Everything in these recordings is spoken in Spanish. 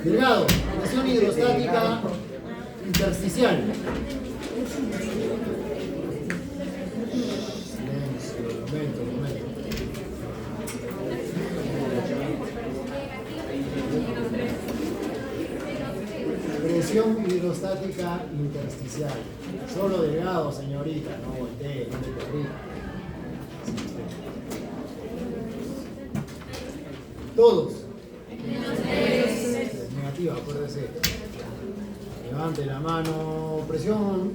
Delgado, presión hidrostática intersticial. Momento. Presión hidrostática intersticial. Solo Delgado, señorita, no voltee, no se corrija. Todos. Negativa, acuérdese. Levante la mano. Presión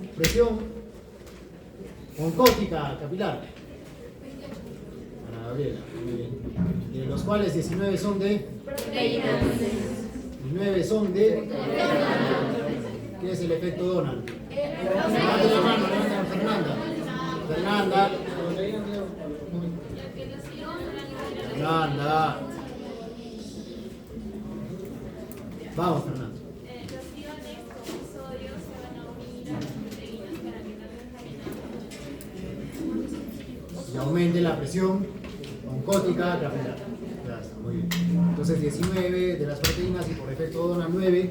oncótica capilar. Ana Gabriela, muy bien. De los cuales 19 son de proteínas. 19 son de. ¿Qué es el efecto Donald? Levante la mano, Fernanda. Fernanda. Vamos, Fernando. Los iones con sodio se van a unir a las proteínas para que Y aumente la presión oncótica capilar. Ya está, muy bien. Entonces 19 de las proteínas y por efecto Donald 9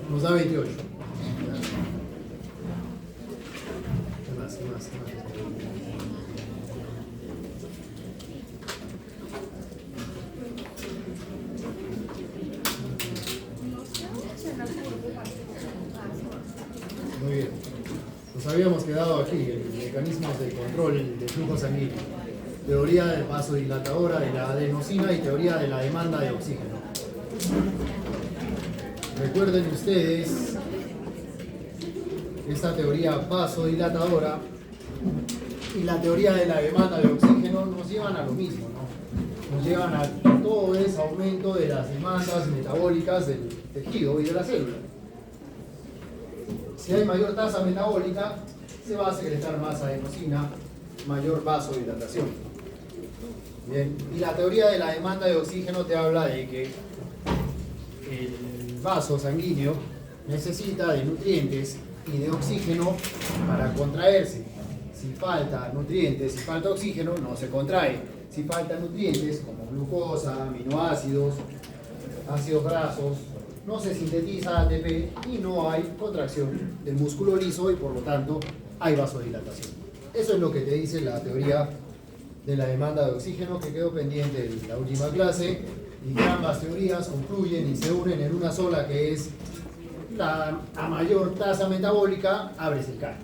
nos da 28. ¿Qué más? Muy bien. Nos habíamos quedado aquí en mecanismos de control de flujo sanguíneo. Teoría del vasodilatadora de la adenosina y teoría de la demanda de oxígeno. Recuerden ustedes, esta teoría vasodilatadora y la teoría de la demanda de oxígeno nos llevan a lo mismo, ¿no? Nos llevan a todo ese aumento de las demandas metabólicas del tejido y de la célula. Si hay mayor tasa metabólica, se va a secretar más adenosina, mayor vasodilatación. Bien, y la teoría de la demanda de oxígeno te habla de que el vaso sanguíneo necesita de nutrientes y de oxígeno para contraerse. Si falta nutrientes, si falta oxígeno, no se contrae. Si faltan nutrientes como glucosa, aminoácidos, ácidos grasos, no se sintetiza ATP y no hay contracción del músculo liso y por lo tanto hay vasodilatación. Eso es lo que te dice la teoría de la demanda de oxígeno, que quedó pendiente de la última clase, y que ambas teorías confluyen y se unen en una sola, que es a mayor tasa metabólica abres el caño.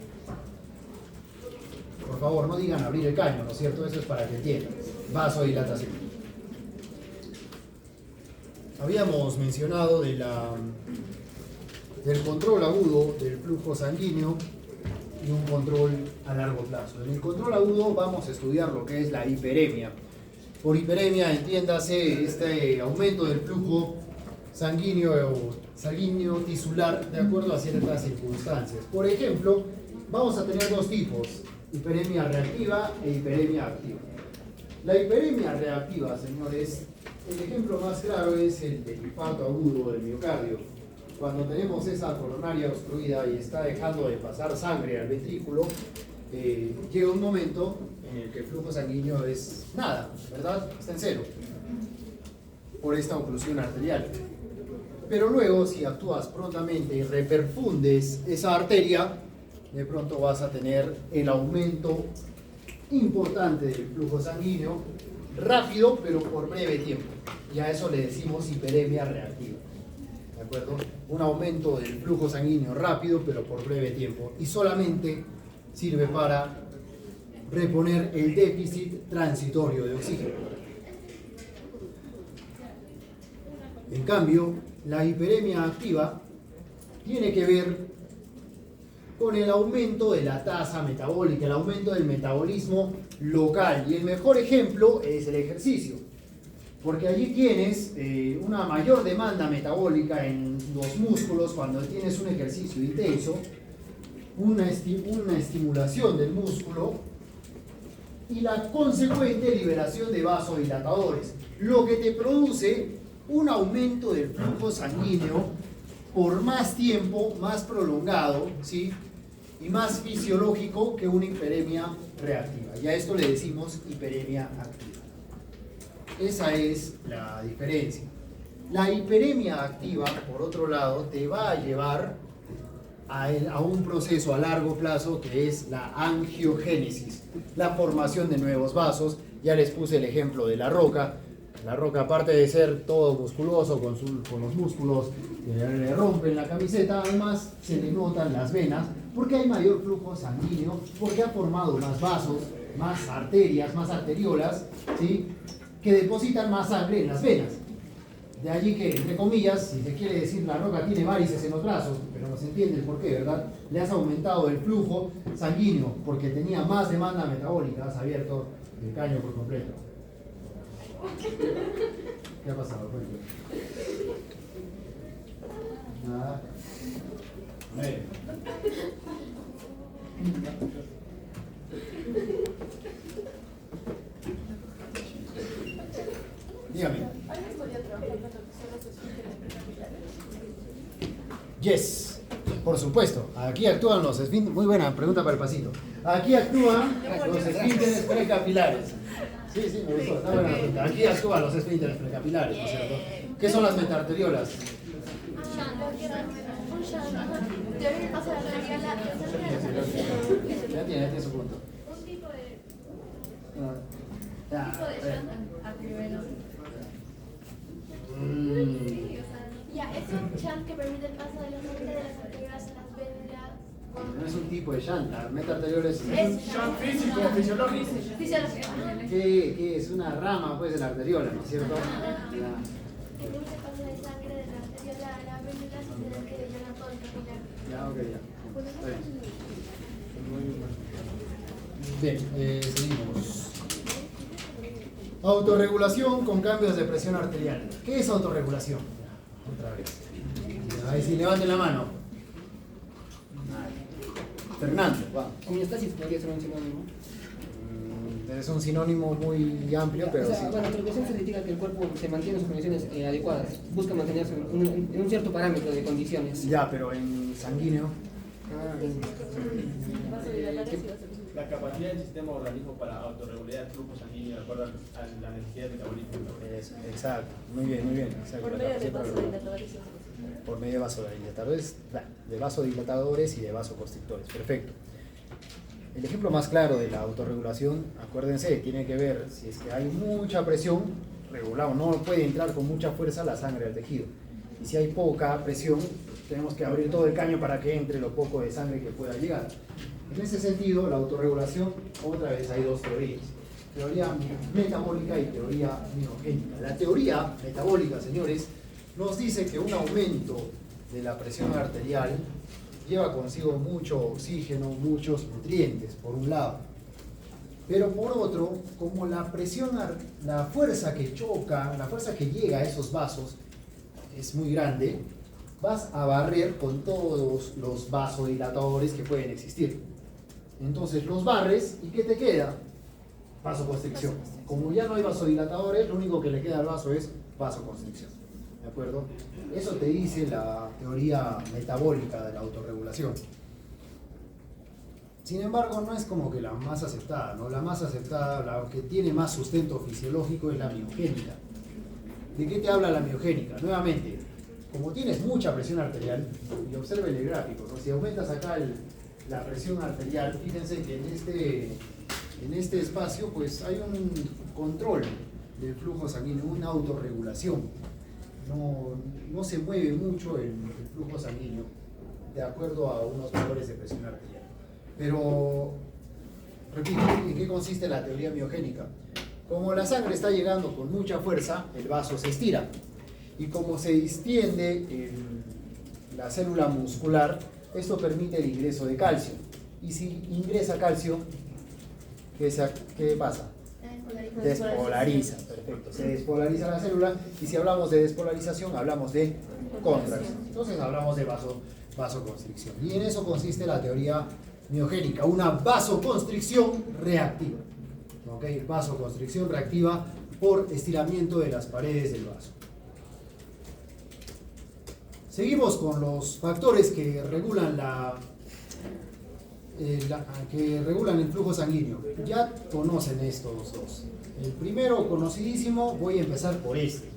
Por favor, no digan abrir el caño, ¿no es cierto? Eso es para que entiendan. Vasodilatación. Habíamos mencionado del control agudo del flujo sanguíneo y un control a largo plazo. En el control agudo vamos a estudiar lo que es la hiperemia. Por hiperemia entiéndase este aumento del flujo sanguíneo tisular de acuerdo a ciertas circunstancias. Por ejemplo, vamos a tener dos tipos: hiperemia reactiva e hiperemia activa. La hiperemia reactiva, señores, el ejemplo más claro es el del infarto agudo del miocardio. Cuando tenemos esa coronaria obstruida y está dejando de pasar sangre al ventrículo, llega un momento en el que el flujo sanguíneo es nada, ¿verdad? Está en cero, por esta oclusión arterial. Pero luego, si actúas prontamente y reperfundes esa arteria, de pronto vas a tener el aumento importante del flujo sanguíneo, rápido pero por breve tiempo, y a eso le decimos hiperemia reactiva. ¿De acuerdo? Un aumento del flujo sanguíneo rápido pero por breve tiempo, y solamente sirve para reponer el déficit transitorio de oxígeno. En cambio, la hiperemia activa tiene que ver con el aumento de la tasa metabólica, el aumento del metabolismo local. Y el mejor ejemplo es el ejercicio, porque allí tienes una mayor demanda metabólica en los músculos cuando tienes un ejercicio intenso, una estimulación del músculo y la consecuente liberación de vasodilatadores, lo que te produce un aumento del flujo sanguíneo por más tiempo, más prolongado, ¿sí? Y más fisiológico que una hiperemia reactiva. Y a esto le decimos hiperemia activa. Esa es la diferencia. La hiperemia activa, por otro lado, te va a llevar a un proceso a largo plazo que es la angiogénesis, la formación de nuevos vasos. Ya les puse el ejemplo de la roca. La roca, aparte de ser todo musculoso con los músculos que le rompen la camiseta, además se le notan las venas porque hay mayor flujo sanguíneo, porque ha formado más vasos, más arterias, más arteriolas, ¿sí? Que depositan más sangre en las venas. De allí que, entre comillas, si se quiere decir la roca tiene varices en los brazos, pero no se entiende el porqué, ¿verdad? Le has aumentado el flujo sanguíneo porque tenía más demanda metabólica, has abierto el caño por completo. ¿Qué ha pasado? Nada. Dígame. ¿Alguien podría trabajar con lo que son los esfínteres precapilares? Yes, por supuesto. Aquí actúan los esfínteres. Muy buena pregunta para el pasito. Aquí actúan los esfínteres precapilares. Sí, sí, me gustó. Está buena la pregunta. Aquí actúan los esfínteres precapilares, ¿no es cierto? ¿Qué son las metaarteriolas? Ya tiene su punto. Un tipo de Arteriovenos. sí, o sea, Ya, es un shunt que permite el paso de la sangre de las arterias a las venas. No es un tipo de llanta. Metaarterioles Es Shunt físico, fisiológico. fisiológico. que es una rama pues de la arteriola, ¿no es cierto? Permite el paso de sangre de la arteriola a la venulas y se desarrolla todo el capilar. Ya, ok, ya. Está bien. Bien, seguimos. Autorregulación con cambios de presión arterial. ¿Qué es autorregulación? Otra vez. Ahí sí, levanten la mano. Fernando, va. Homeostasis podría ser un sinónimo. Es un sinónimo muy amplio, pero O sea, sí. bueno, autorregulación significa que el cuerpo se mantiene en sus condiciones adecuadas, busca mantenerse en un cierto parámetro de condiciones. Ya, pero en sanguíneo. La capacidad del sistema organismo para autorregular el flujo sanguíneo de acuerdo a la necesidad de metabolismo. Exacto, muy bien, muy bien. Exacto, Por la medio de capacidad para vasodilatadores. por medio de vasodilatadores y de vasoconstrictores. Perfecto. El ejemplo más claro de la autorregulación, acuérdense, tiene que ver si es que hay mucha presión, regulado, no puede entrar con mucha fuerza la sangre al tejido. Y si hay poca presión, tenemos que abrir todo el caño para que entre lo poco de sangre que pueda llegar. En ese sentido, la autorregulación, otra vez hay dos teorías. Teoría metabólica y teoría miogénica. La teoría metabólica, señores, nos dice que un aumento de la presión arterial lleva consigo mucho oxígeno, muchos nutrientes, por un lado. Pero por otro, como la presión, la fuerza que choca, la fuerza que llega a esos vasos es muy grande, vas a barrer con todos los vasodilatadores que pueden existir. Entonces los barres, ¿y qué te queda? Vasoconstricción. Como ya no hay vasodilatadores, lo único que le queda al vaso es vasoconstricción. ¿De acuerdo? Eso te dice la teoría metabólica de la autorregulación. Sin embargo, no es como que la más aceptada, ¿no? La más aceptada, la que tiene más sustento fisiológico es la miogénica. ¿De qué te habla la miogénica? Nuevamente, como tienes mucha presión arterial, y observen el gráfico, ¿no? Si aumentas acá la presión arterial, fíjense que en este espacio pues hay un control del flujo sanguíneo, una autorregulación. No se mueve mucho el flujo sanguíneo de acuerdo a unos valores de presión arterial. Pero, repito, ¿en qué consiste la teoría miogénica? Como la sangre está llegando con mucha fuerza, el vaso se estira. Y como se distiende la célula muscular, esto permite el ingreso de calcio. Y si ingresa calcio, ¿qué pasa? Despolariza, perfecto. Se despolariza la célula y si hablamos de despolarización, hablamos de contracción. Entonces hablamos de vasoconstricción. Y en eso consiste la teoría miogénica, una vasoconstricción reactiva. ¿Ok? Vasoconstricción reactiva por estiramiento de las paredes del vaso. Seguimos con los factores que regulan que regulan el flujo sanguíneo. Ya conocen estos dos. El primero, conocidísimo, voy a empezar por este,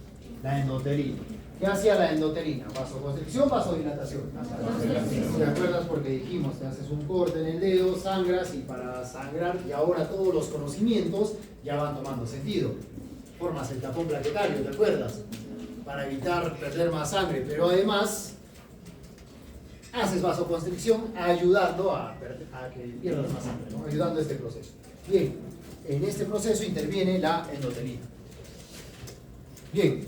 la endotelina. ¿Qué hacía la endotelina? Vasoconstricción, vasodilatación. ¿Te acuerdas? Porque dijimos, te haces un corte en el dedo, sangras, y para sangrar, y ahora todos los conocimientos ya van tomando sentido. Formas el tapón plaquetario, ¿te acuerdas? Para evitar perder más sangre, pero además haces vasoconstricción ayudando a que pierdas más sangre, ¿no? Ayudando a este proceso. Bien, en este proceso interviene la endotelina. Bien,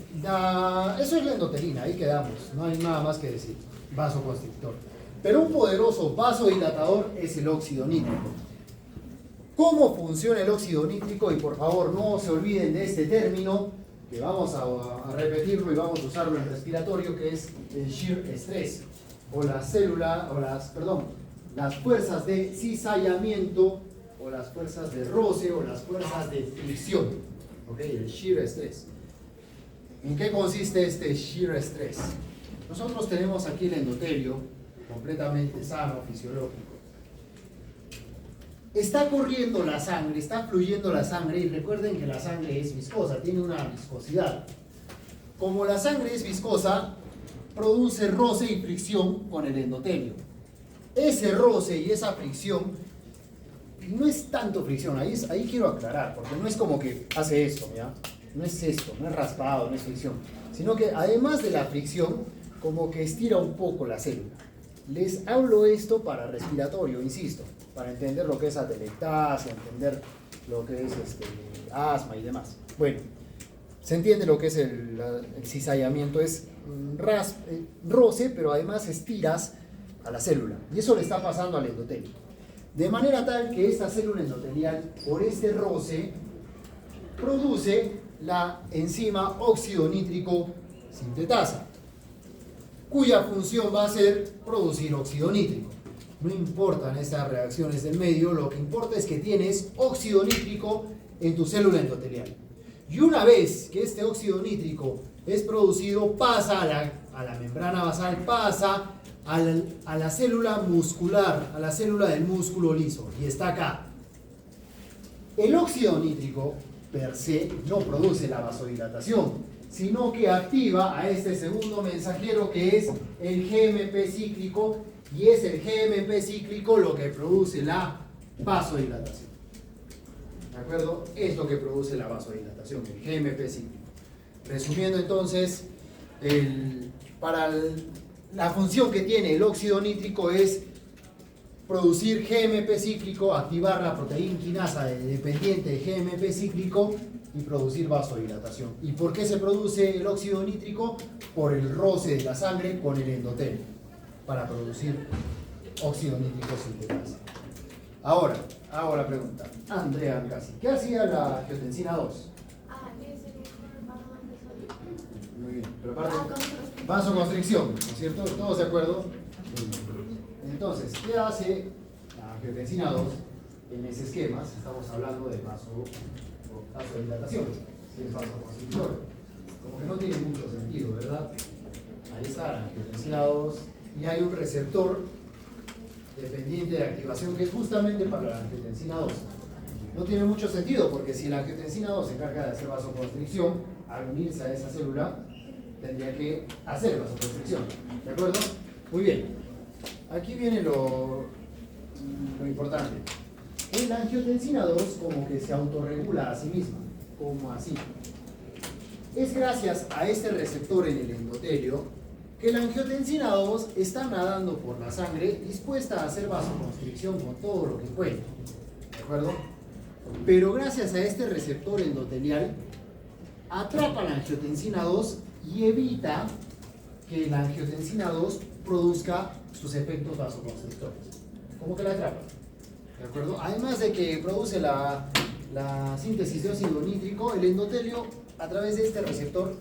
eso es la endotelina, ahí quedamos, no hay nada más que decir, vasoconstrictor. Pero un poderoso vasodilatador es el óxido nítrico. ¿Cómo funciona el óxido nítrico? Y por favor no se olviden de este término, que vamos a repetirlo y vamos a usarlo en respiratorio, que es el shear stress, o las fuerzas de cizallamiento, o las fuerzas de roce, o las fuerzas de fricción. ¿Ok? El shear stress. ¿En qué consiste este shear stress? Nosotros tenemos aquí el endotelio completamente sano, fisiológico. Está corriendo la sangre, está fluyendo la sangre, y recuerden que la sangre es viscosa, tiene una viscosidad. Como la sangre es viscosa, produce roce y fricción con el endotelio. Ese roce y esa fricción, no es tanto fricción, ahí quiero aclarar, porque no es como que hace esto, ¿ya? No es esto, no es raspado, no es fricción, sino que además de la fricción, como que estira un poco la célula. Les hablo esto para respiratorio, insisto, para entender lo que es atelectasia, entender lo que es asma y demás. Bueno, se entiende lo que es el cizallamiento, es roce, pero además estiras a la célula, y eso le está pasando al endotelio. De manera tal que esta célula endotelial, por este roce, produce la enzima óxido nítrico sintetasa, cuya función va a ser producir óxido nítrico. No importan estas reacciones del medio, lo que importa es que tienes óxido nítrico en tu célula endotelial. Y una vez que este óxido nítrico es producido, pasa a la membrana basal, pasa a la célula muscular, a la célula del músculo liso, y está acá. El óxido nítrico per se no produce la vasodilatación, sino que activa a este segundo mensajero, que es el GMP cíclico, y es el GMP cíclico lo que produce la vasodilatación. ¿De acuerdo? Es lo que produce la vasodilatación, el GMP cíclico. Resumiendo entonces, la función que tiene el óxido nítrico es producir GMP cíclico, activar la proteína quinasa dependiente de GMP cíclico y producir vasodilatación. ¿Y por qué se produce el óxido nítrico? Por el roce de la sangre con el endotelio, para producir óxido nítrico sintetasa. Ahora, hago la pregunta. Andrea Casi, ¿qué hacía la angiotensina 2? Muy bien, pero aparte, vasoconstricción, ¿no es cierto? ¿Todos de acuerdo? Entonces, ¿qué hace la angiotensina 2 en ese esquema? Estamos hablando de vasodilatación, si es vasoconstrictor. Como que no tiene mucho sentido, ¿verdad? Ahí está la angiotensina 2 y hay un receptor dependiente de activación que es justamente para la angiotensina 2. No tiene mucho sentido, porque si la angiotensina 2 se encarga de hacer vasoconstricción, al unirse a esa célula tendría que hacer vasoconstricción. ¿De acuerdo? Muy bien. Aquí viene lo importante. La angiotensina 2 como que se autorregula a sí misma, como así. Es gracias a este receptor en el endotelio que la angiotensina 2 está nadando por la sangre, dispuesta a hacer vasoconstricción con todo lo que puede. ¿De acuerdo? Pero gracias a este receptor endotelial, atrapa la angiotensina 2 y evita que la angiotensina 2 produzca sus efectos vasoconstrictores. ¿Cómo que la atrapa? ¿De acuerdo? Además de que produce la síntesis de óxido nítrico, el endotelio, a través de este receptor,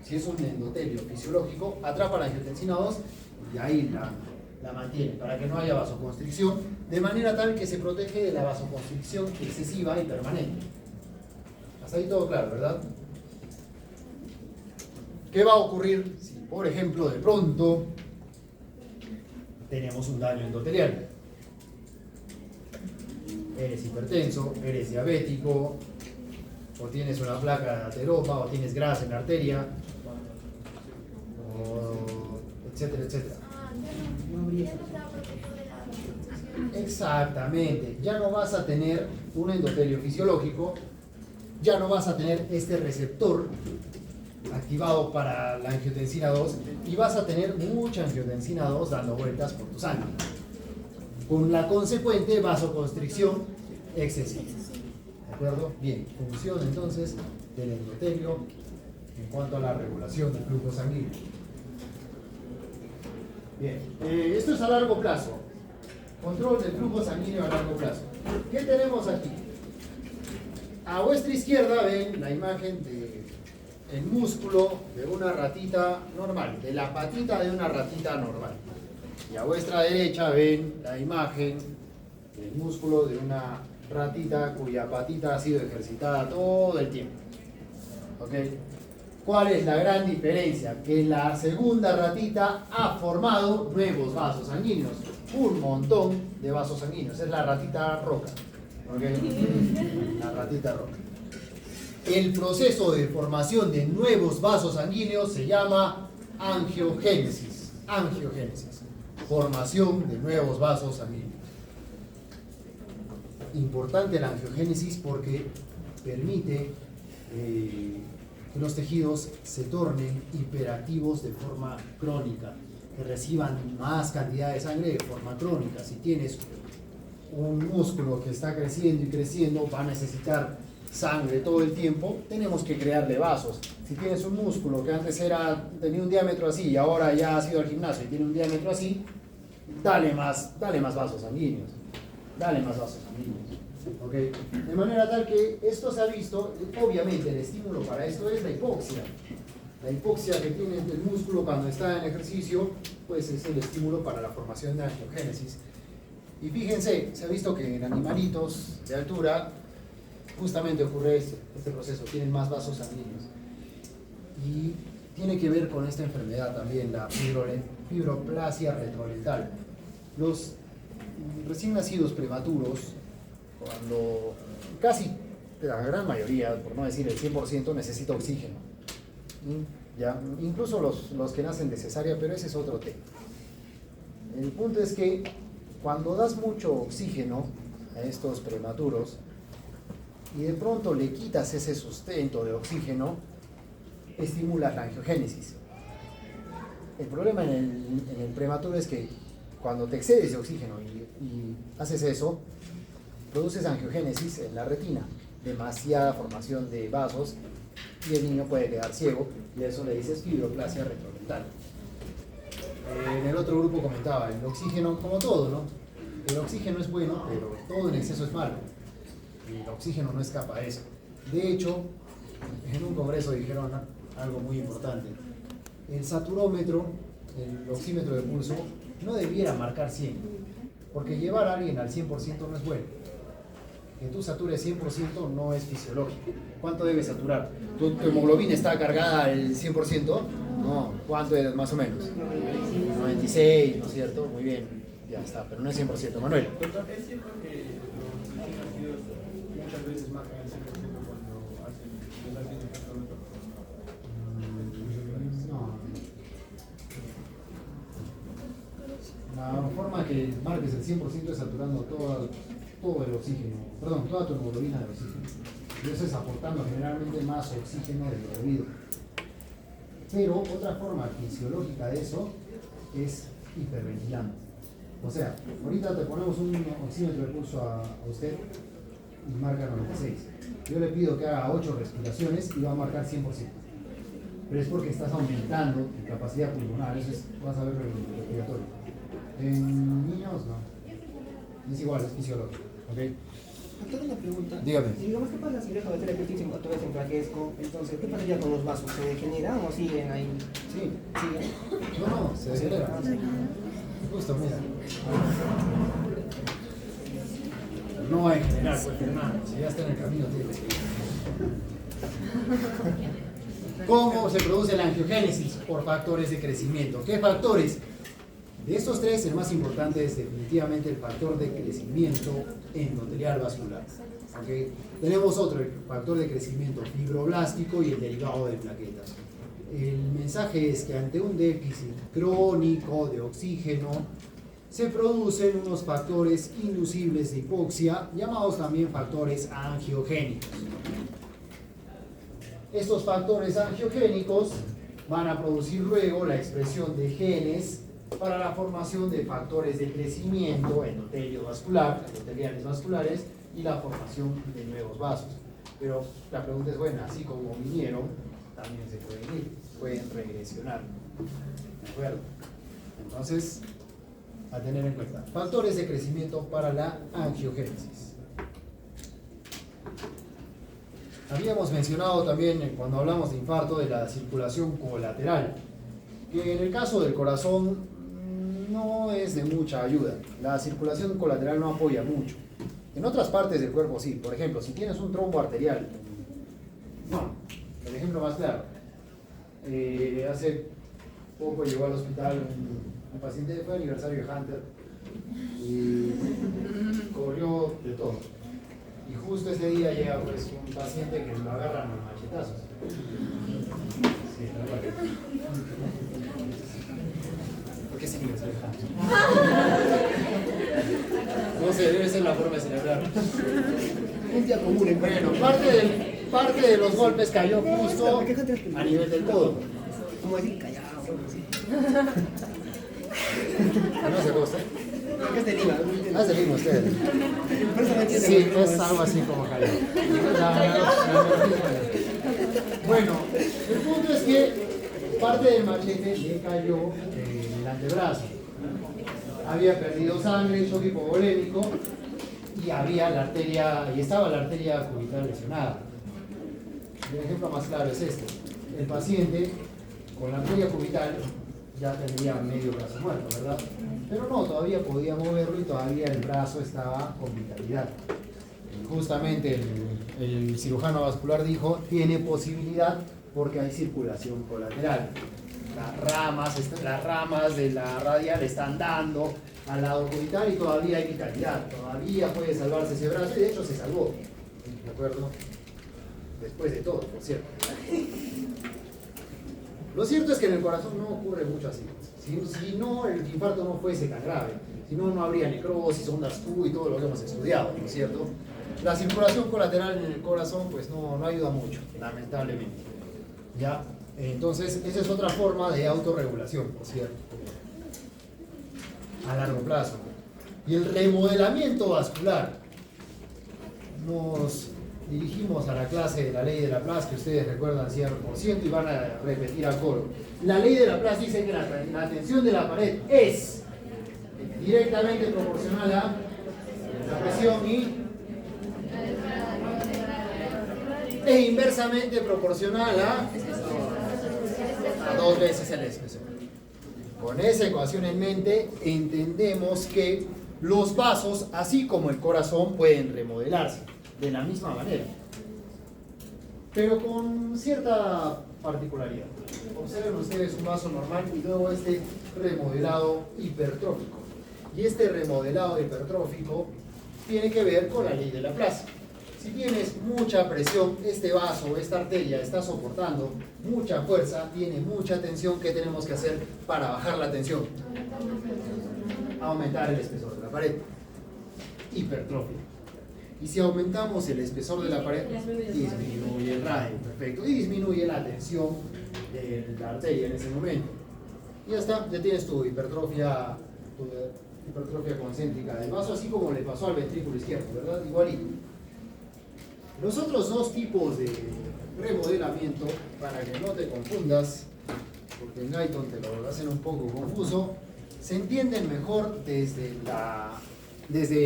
si es un endotelio fisiológico, atrapa la angiotensina 2 y ahí la mantiene para que no haya vasoconstricción, de manera tal que se protege de la vasoconstricción excesiva y permanente. Hasta ahí todo claro, ¿verdad? ¿Qué va a ocurrir? Sí. Por ejemplo, de pronto tenemos un daño endotelial. Eres hipertenso, eres diabético, o tienes una placa de ateropa, o tienes grasa en la arteria, etcétera, etcétera. Ya no estaba protegido de la infección. Exactamente, ya no vas a tener un endotelio fisiológico, ya no vas a tener este receptor activado para la angiotensina 2 y vas a tener mucha angiotensina 2 dando vueltas por tu sangre, con la consecuente vasoconstricción excesiva. ¿De acuerdo? Bien, función entonces del endotelio en cuanto a la regulación del flujo sanguíneo. Bien, esto es a largo plazo. Control del flujo sanguíneo a largo plazo. ¿Qué tenemos aquí? A vuestra izquierda ven la imagen del músculo de una ratita normal, de la patita de una ratita normal. Y a vuestra derecha ven la imagen del músculo de una ratita cuya patita ha sido ejercitada todo el tiempo. ¿Ok? ¿Cuál es la gran diferencia? Que la segunda ratita ha formado nuevos vasos sanguíneos. Un montón de vasos sanguíneos. Es la ratita roca. ¿Ok? La ratita roca. El proceso de formación de nuevos vasos sanguíneos se llama angiogénesis. Angiogénesis. Formación de nuevos vasos sanguíneos. Importante la angiogénesis porque permite que los tejidos se tornen hiperactivos de forma crónica, que reciban más cantidad de sangre de forma crónica. Si tienes un músculo que está creciendo y creciendo, va a necesitar sangre todo el tiempo, tenemos que crearle vasos. Si tienes un músculo que antes tenía un diámetro así y ahora ya ha ido al gimnasio y tiene un diámetro así, dale más vasos sanguíneos. Dale más vasos sanguíneos. ¿Okay? De manera tal que esto se ha visto, obviamente el estímulo para esto es la hipoxia. La hipoxia que tiene el músculo cuando está en ejercicio, pues es el estímulo para la formación de angiogénesis. Y fíjense, se ha visto que en animalitos de altura justamente ocurre este proceso, tienen más vasos sanguíneos. Y tiene que ver con esta enfermedad también, la fibroplasia retrodental. Los recién nacidos prematuros, cuando casi la gran mayoría, por no decir el 100%, necesita oxígeno. ¿Ya? Incluso los que nacen de cesárea, pero ese es otro tema. El punto es que cuando das mucho oxígeno a estos prematuros y de pronto le quitas ese sustento de oxígeno, estimulas la angiogénesis. El problema en el prematuro es que cuando te excedes de oxígeno y haces eso, produces angiogénesis en la retina, demasiada formación de vasos y el niño puede quedar ciego y eso le dices fibroplasia retrodental. En el otro grupo comentaba, el oxígeno como todo, ¿no? El oxígeno es bueno, pero todo en exceso es malo. Y el oxígeno no escapa a eso. De hecho, en un congreso dijeron algo muy importante. El saturómetro, el oxímetro de pulso, no debiera marcar 100, porque llevar a alguien al 100% no es bueno. Que tú satures 100% no es fisiológico. ¿Cuánto debes saturar? ¿Tu hemoglobina está cargada al 100%? No. ¿Cuánto es más o menos? 96, ¿no es cierto? Muy bien, ya está, pero no es 100%. Manuel. Doctor, ¿es cierto que los recién nacidos muchas veces marcan el 100% cuando hacen el tratamiento? No. La forma que marques el 100% es saturando todo el oxígeno, perdón, toda tu hemoglobina de oxígeno. Y eso es aportando generalmente más oxígeno de lo debido. Pero otra forma fisiológica de eso es hiperventilando. O sea, ahorita te ponemos un oxímetro de pulso a usted y marca 96. Yo le pido que haga 8 respiraciones y va a marcar 100%. Pero es porque estás aumentando tu capacidad pulmonar, eso es, vas a ver el respiratorio. En niños no. Es igual, es fisiológico. ¿Okay? Doctor, una pregunta. Dígame. Digamos, ¿qué pasa si dejo de hacer ejercicio otra vez enflaquezco? Entonces, ¿qué pasaría con los vasos? ¿Se degeneran o siguen ahí? Sí. ¿Siguen? No, se degenera. Justo, mira. No va a degenerar, pues, hermano. Si ya está en el camino, tiene que seguir. ¿Cómo se produce la angiogénesis? Por factores de crecimiento. ¿Qué factores? De estos tres, el más importante es definitivamente el factor de crecimiento endotelial vascular. ¿Okay? Tenemos otro, el factor de crecimiento fibroblástico y el derivado de plaquetas. El mensaje es que ante un déficit crónico de oxígeno se producen unos factores inducibles de hipoxia, llamados también factores angiogénicos. Estos factores angiogénicos van a producir luego la expresión de genes para la formación de factores de crecimiento endotelio vascular, endoteliales vasculares, y la formación de nuevos vasos. Pero la pregunta es buena, así como vinieron, también se pueden ir, pueden regresionar. ¿De acuerdo? Entonces, a tener en cuenta. Factores de crecimiento para la angiogénesis. Habíamos mencionado también, cuando hablamos de infarto, de la circulación colateral, que en el caso del corazón no es de mucha ayuda. La circulación colateral no apoya mucho. En otras partes del cuerpo sí. Por ejemplo, si tienes un trombo arterial, no, el ejemplo más claro. Hace poco llegó al hospital un paciente, fue aniversario de Hunter y corrió de todo. Y justo ese día llega pues un paciente que lo agarran los machetazos. Sí, la verdad. ¿Por qué es aniversario de Hunter? No sé, debe ser la forma de celebrar. Un día común. Bueno, parte de los golpes cayó justo a nivel del codo. Como decir callado, así. ¿No se gusta? ¿Qué es de Lima? Ah, se Lima ustedes. Por eso no entiendo. Sí, es algo así como callado. Bueno, el punto es que parte del machete le cayó en el antebrazo. Había perdido sangre, shock hipovolémico, y estaba la arteria cubital lesionada. El ejemplo más claro es este. El paciente con la arteria cubital ya tendría medio brazo muerto, ¿verdad? Pero no, todavía podía moverlo y todavía el brazo estaba con vitalidad. Justamente el cirujano vascular dijo, tiene posibilidad porque hay circulación colateral. Las ramas de la radial están dando al lado cubital y todavía hay vitalidad, todavía puede salvarse ese brazo y de hecho se salvó, ¿de acuerdo? Después de todo, por cierto. Lo cierto es que en el corazón no ocurre mucho así. Si no, el infarto no fuese tan grave, si no, no habría necrosis, ondas Q y todo lo que hemos estudiado, ¿no es cierto? La circulación colateral en el corazón pues no ayuda mucho, lamentablemente. ¿Ya? Entonces, esa es otra forma de autorregulación, por cierto, a largo plazo. Y el remodelamiento vascular. Nos dirigimos a la clase de la ley de Laplace, que ustedes recuerdan 100% y van a repetir a coro. La ley de Laplace dice que la tensión de la pared es directamente proporcional a la presión e inversamente proporcional a 2 veces el espesor. Con esa ecuación en mente, entendemos que los vasos, así como el corazón, pueden remodelarse de la misma manera, pero con cierta particularidad. Observen ustedes un vaso normal y luego este remodelado hipertrófico. Y este remodelado hipertrófico tiene que ver con la ley de Laplace. Si tienes mucha presión, este vaso, esta arteria está soportando mucha fuerza, tiene mucha tensión. ¿Qué tenemos que hacer para bajar la tensión? Aumentar el espesor de la pared. Hipertrofia. Y si aumentamos el espesor de la pared, disminuye el radio, perfecto, y disminuye la tensión de la arteria en ese momento. Y ya está, ya tienes tu hipertrofia concéntrica del vaso, así como le pasó al ventrículo izquierdo, ¿verdad? Igualito. Los otros dos tipos de remodelamiento, para que no te confundas, porque en Guyton te lo hacen un poco confuso, se entienden mejor desde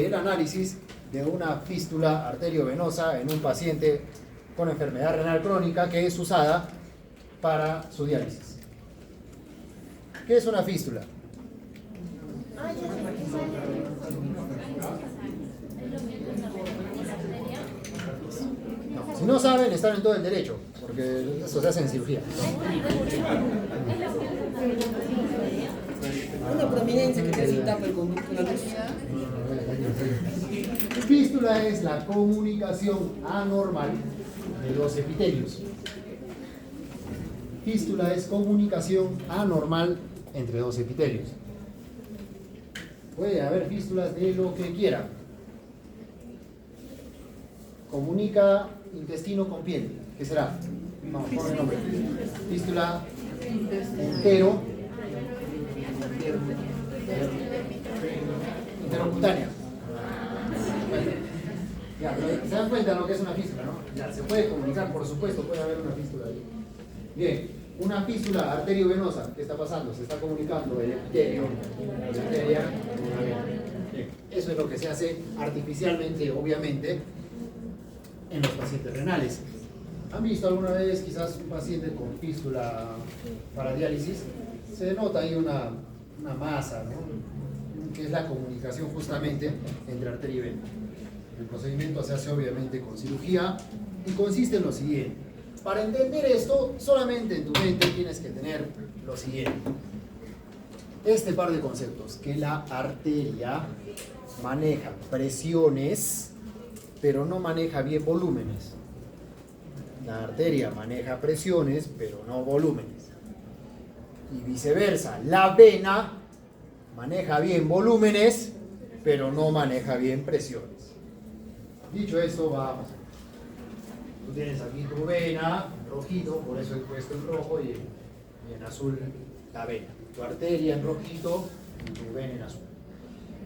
el análisis de una fístula arteriovenosa en un paciente con enfermedad renal crónica que es usada para su diálisis. ¿Qué es una fístula? Si no saben, están en todo el derecho. porque eso se hace en cirugía. Una prominencia que casi tapa el conducto de la luz. Fístula es la comunicación anormal de los epitelios. Fístula es comunicación anormal entre dos epitelios. Puede haber fístulas de lo que quiera. Comunica intestino con piel. ¿Qué será? Vamos, ponle el nombre. Fístula entero. Interocutánea. Ya, pero se dan cuenta de lo que es una fístula, ¿no? Ya, se puede comunicar, por supuesto, puede haber una fístula ahí. Bien, una fístula arteriovenosa, ¿qué está pasando? Se está comunicando el epitelio, la arteria, con la vena. Bien, eso es lo que se hace artificialmente, obviamente, en los pacientes renales. ¿Han visto alguna vez quizás un paciente con fístula para diálisis? Se nota ahí una masa, ¿no? Que es la comunicación justamente entre arteria y vena. El procedimiento se hace obviamente con cirugía y consiste en lo siguiente. Para entender esto, solamente en tu mente tienes que tener lo siguiente. Este par de conceptos, que la arteria maneja presiones, pero no maneja bien volúmenes. La arteria maneja presiones, pero no volúmenes. Y viceversa, la vena maneja bien volúmenes, pero no maneja bien presiones. Dicho esto, vamos. Tú tienes aquí tu vena, en rojito, por eso he puesto en rojo y en azul la vena. Tu arteria en rojito y tu vena en azul.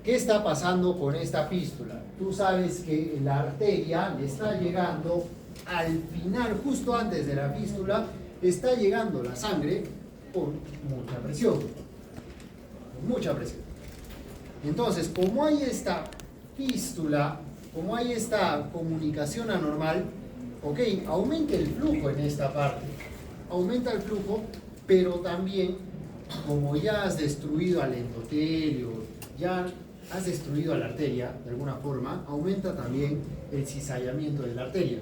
¿Qué está pasando con esta fístula? Tú sabes que la arteria le está llegando al final, justo antes de la fístula, está llegando la sangre con mucha presión. Con mucha presión. Entonces, como hay esta fístula, como hay esta comunicación anormal, ok, aumenta el flujo en esta parte, aumenta el flujo, pero también, como ya has destruido al endotelio, ya has destruido a la arteria, de alguna forma, aumenta también el cizallamiento de la arteria.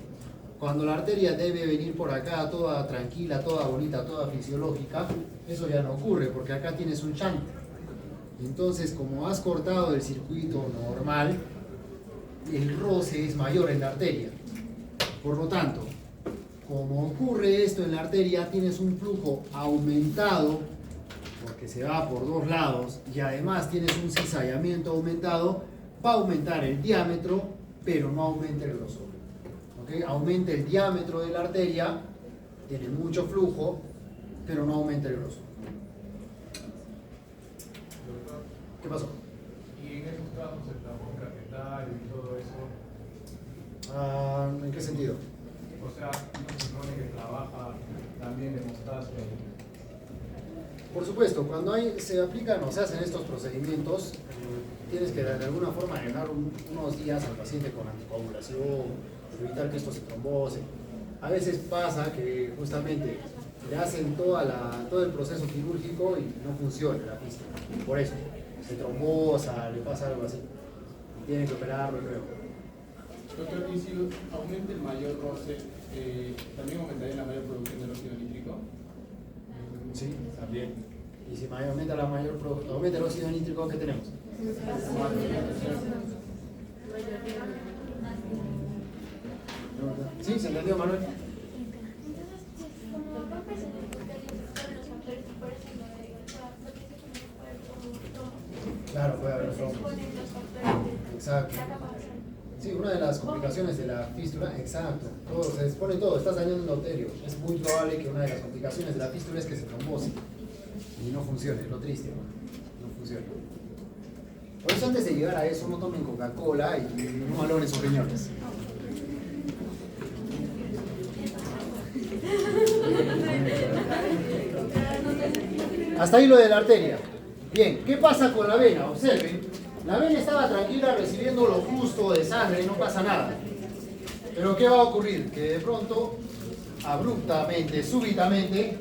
Cuando la arteria debe venir por acá, toda tranquila, toda bonita, toda fisiológica, eso ya no ocurre, porque acá tienes un shunt. Entonces, como has cortado el circuito normal, el roce es mayor en la arteria. Por lo tanto, como ocurre esto en la arteria, tienes un flujo aumentado, porque se va por dos lados, y además tienes un cizallamiento aumentado, va a aumentar el diámetro, pero no aumenta el grosor. ¿Okay? Aumenta el diámetro de la arteria, tiene mucho flujo, pero no aumenta el grosor. ¿Qué pasó? Y en esos casos el tapón catetal y todo eso, ¿En qué sentido? o sea, no se supone que trabaja también de mostaza. Por supuesto, cuando se aplican o se hacen estos procedimientos, tienes que de alguna forma dejar unos días al paciente con anticoagulación, evitar que esto se trombose. A veces pasa que justamente le hacen todo el proceso quirúrgico y no funciona la fístula. Por eso, se trombosa, le pasa algo así. Tienen que operarlo luego. Doctor, y si aumenta el mayor roce, ¿también aumentaría la mayor producción de óxido nítrico? Sí, también. Y si aumenta el óxido nítrico, ¿qué tenemos? ¿Sí? ¿Se entendió, Manuel? Entonces, como rompes el epitelio, todos los factores que por eso no porque se puede poner un trombo. Claro, puede haber Se trombo. ponen los factores Exacto. de la capa basal. Sí, una de las complicaciones de la fístula, exacto, todo, se expone todo, estás dañando un endotelio. Es muy probable que una de las complicaciones de la fístula es que se trombose y no funcione, lo triste, no funciona. Por eso antes de llegar a eso, no tomen Coca-Cola y no valoren sus riñones. Hasta ahí lo de la arteria. Bien, ¿qué pasa con la vena? Observen, la vena estaba tranquila recibiendo lo justo de sangre, no pasa nada. Pero ¿qué va a ocurrir? Que de pronto, abruptamente, súbitamente,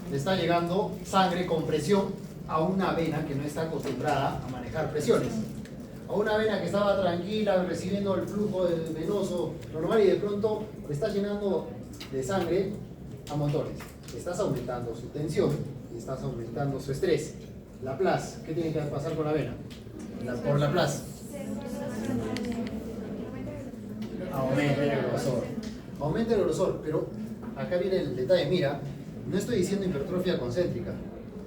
le está llegando sangre con presión a una vena que no está acostumbrada a manejar presiones. A una vena que estaba tranquila recibiendo el flujo venoso normal y de pronto le está llenando de sangre montones. Estás aumentando su tensión y estás aumentando su estrés. Laplace, ¿qué tiene que pasar con la vena? Por Laplace. Aumenta el grosor. Aumenta el grosor, pero acá viene el detalle. Mira, no estoy diciendo hipertrofia concéntrica.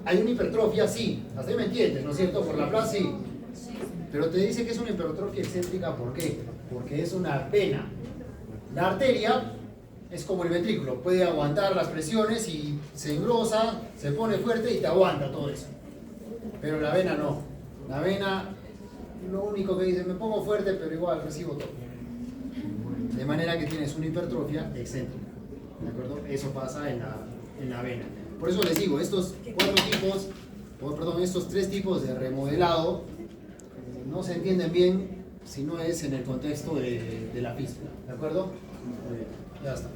Hay una hipertrofia, sí. Hasta ahí me entiendes, ¿no es cierto? Por Laplace, sí. Pero te dice que es una hipertrofia excéntrica, ¿por qué? Porque es una vena. La arteria es como el ventrículo, puede aguantar las presiones y se engrosa, se pone fuerte y te aguanta todo eso. Pero la vena no. La vena, lo único que dice, me pongo fuerte, pero igual recibo todo. De manera que tienes una hipertrofia excéntrica. ¿De acuerdo? Eso pasa en la vena. Por eso les digo, estos tres tipos de remodelado no se entienden bien si no es en el contexto de la fístula. ¿De acuerdo? Muy bien, ya está.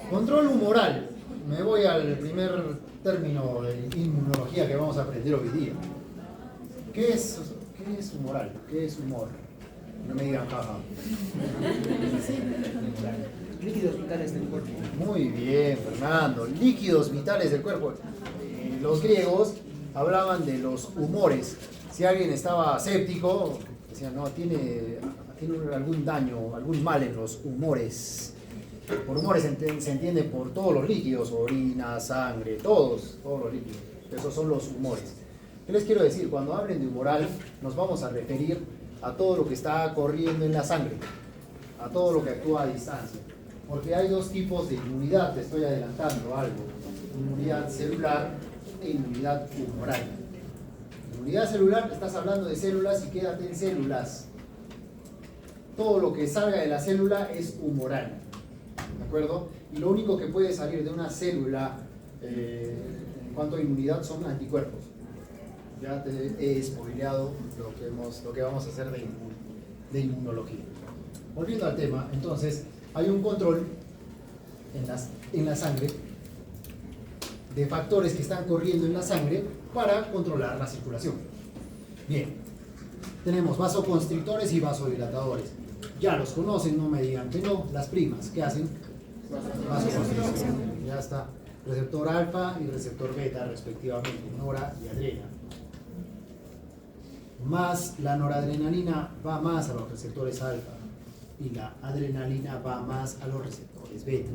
Control humoral. Me voy al primer término de inmunología que vamos a aprender hoy día. ¿Qué es humoral? ¿Qué es humor? No me digan jaja. Líquidos vitales del cuerpo. Muy bien, Fernando. Líquidos vitales del cuerpo. Los griegos hablaban de los humores. Si alguien estaba séptico, decían, no, tiene algún daño, algún mal en los humores. Por humores se entiende por todos los líquidos, orina, sangre, todos los líquidos. Esos son los humores. ¿Qué les quiero decir? Cuando hablen de humoral, nos vamos a referir a todo lo que está corriendo en la sangre, a todo lo que actúa a distancia. Porque hay dos tipos de inmunidad, te estoy adelantando algo. Inmunidad celular e inmunidad humoral. Inmunidad celular, estás hablando de células y quédate en células. Todo lo que salga de la célula es humoral. ¿De acuerdo? Y lo único que puede salir de una célula en cuanto a inmunidad son anticuerpos. Ya te he spoileado lo que vamos a hacer de inmunología. Volviendo al tema, entonces, hay un control en la sangre de factores que están corriendo en la sangre para controlar la circulación. Bien, tenemos vasoconstrictores y vasodilatadores. Ya los conocen, no me digan que no. Las primas, ¿qué hacen? Vasoconstricción. Ya está. Receptor alfa y receptor beta, respectivamente, nora y adrena. Más la noradrenalina va más a los receptores alfa y la adrenalina va más a los receptores beta.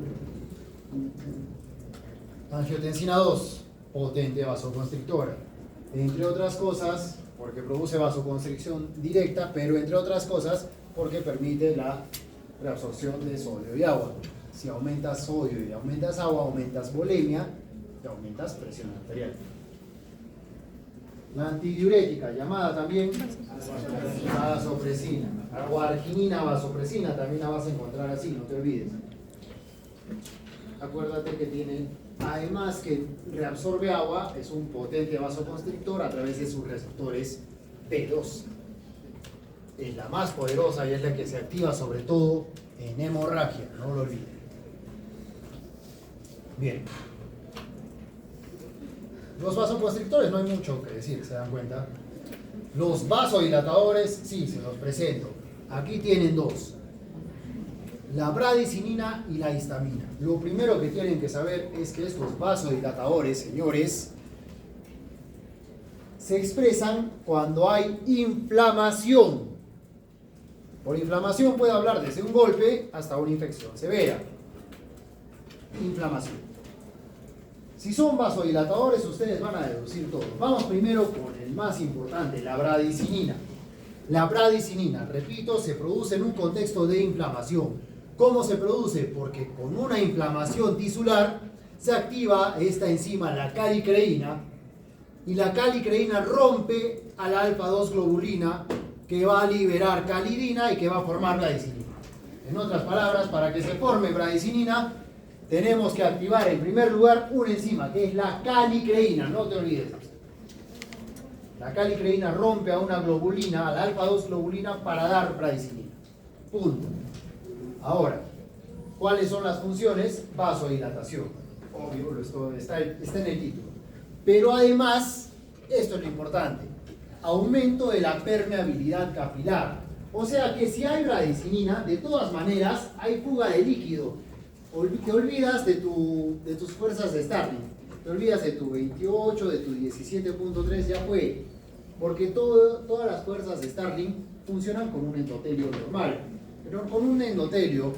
Angiotensina 2, potente vasoconstrictora. Entre otras cosas, porque produce vasoconstricción directa, pero entre otras cosas, porque permite la reabsorción de sodio y agua. Si aumentas sodio y aumentas agua, aumentas volemia y aumentas presión arterial. La antidiurética, llamada también vasopresina, o arginina vasopresina, también la vas a encontrar así, no te olvides. Acuérdate que tiene, además que reabsorbe agua, es un potente vasoconstrictor a través de sus receptores P2. Es la más poderosa y es la que se activa sobre todo en hemorragia, no lo olviden. Bien. Los vasoconstrictores no hay mucho que decir, ¿se dan cuenta? Los vasodilatadores, sí, se los presento. Aquí tienen dos. La bradicinina y la histamina. Lo primero que tienen que saber es que estos vasodilatadores, señores, se expresan cuando hay inflamación. Por inflamación puede hablar desde un golpe hasta una infección severa. Inflamación. Si son vasodilatadores, ustedes van a deducir todo. Vamos primero con el más importante, la bradicinina. La bradicinina, repito, se produce en un contexto de inflamación. ¿Cómo se produce? Porque con una inflamación tisular se activa esta enzima, la calicreína, y la calicreína rompe a la alfa-2 globulina que va a liberar calidina y que va a formar bradicinina. En otras palabras, para que se forme bradicinina, tenemos que activar en primer lugar una enzima que es la calicreína, no te olvides. La calicreína rompe a una globulina, a la alfa-2 globulina, para dar bradicinina. Punto. Ahora, ¿cuáles son las funciones? Vasodilatación. Obvio, esto está en el título. Pero además, esto es lo importante, aumento de la permeabilidad capilar. O sea que si hay bradicinina, de todas maneras hay fuga de líquido. Te olvidas de tus fuerzas de Starling. Te olvidas de tu 28, de tu 17.3, ya fue. Porque todas las fuerzas de Starling funcionan con un endotelio normal. Pero con un endotelio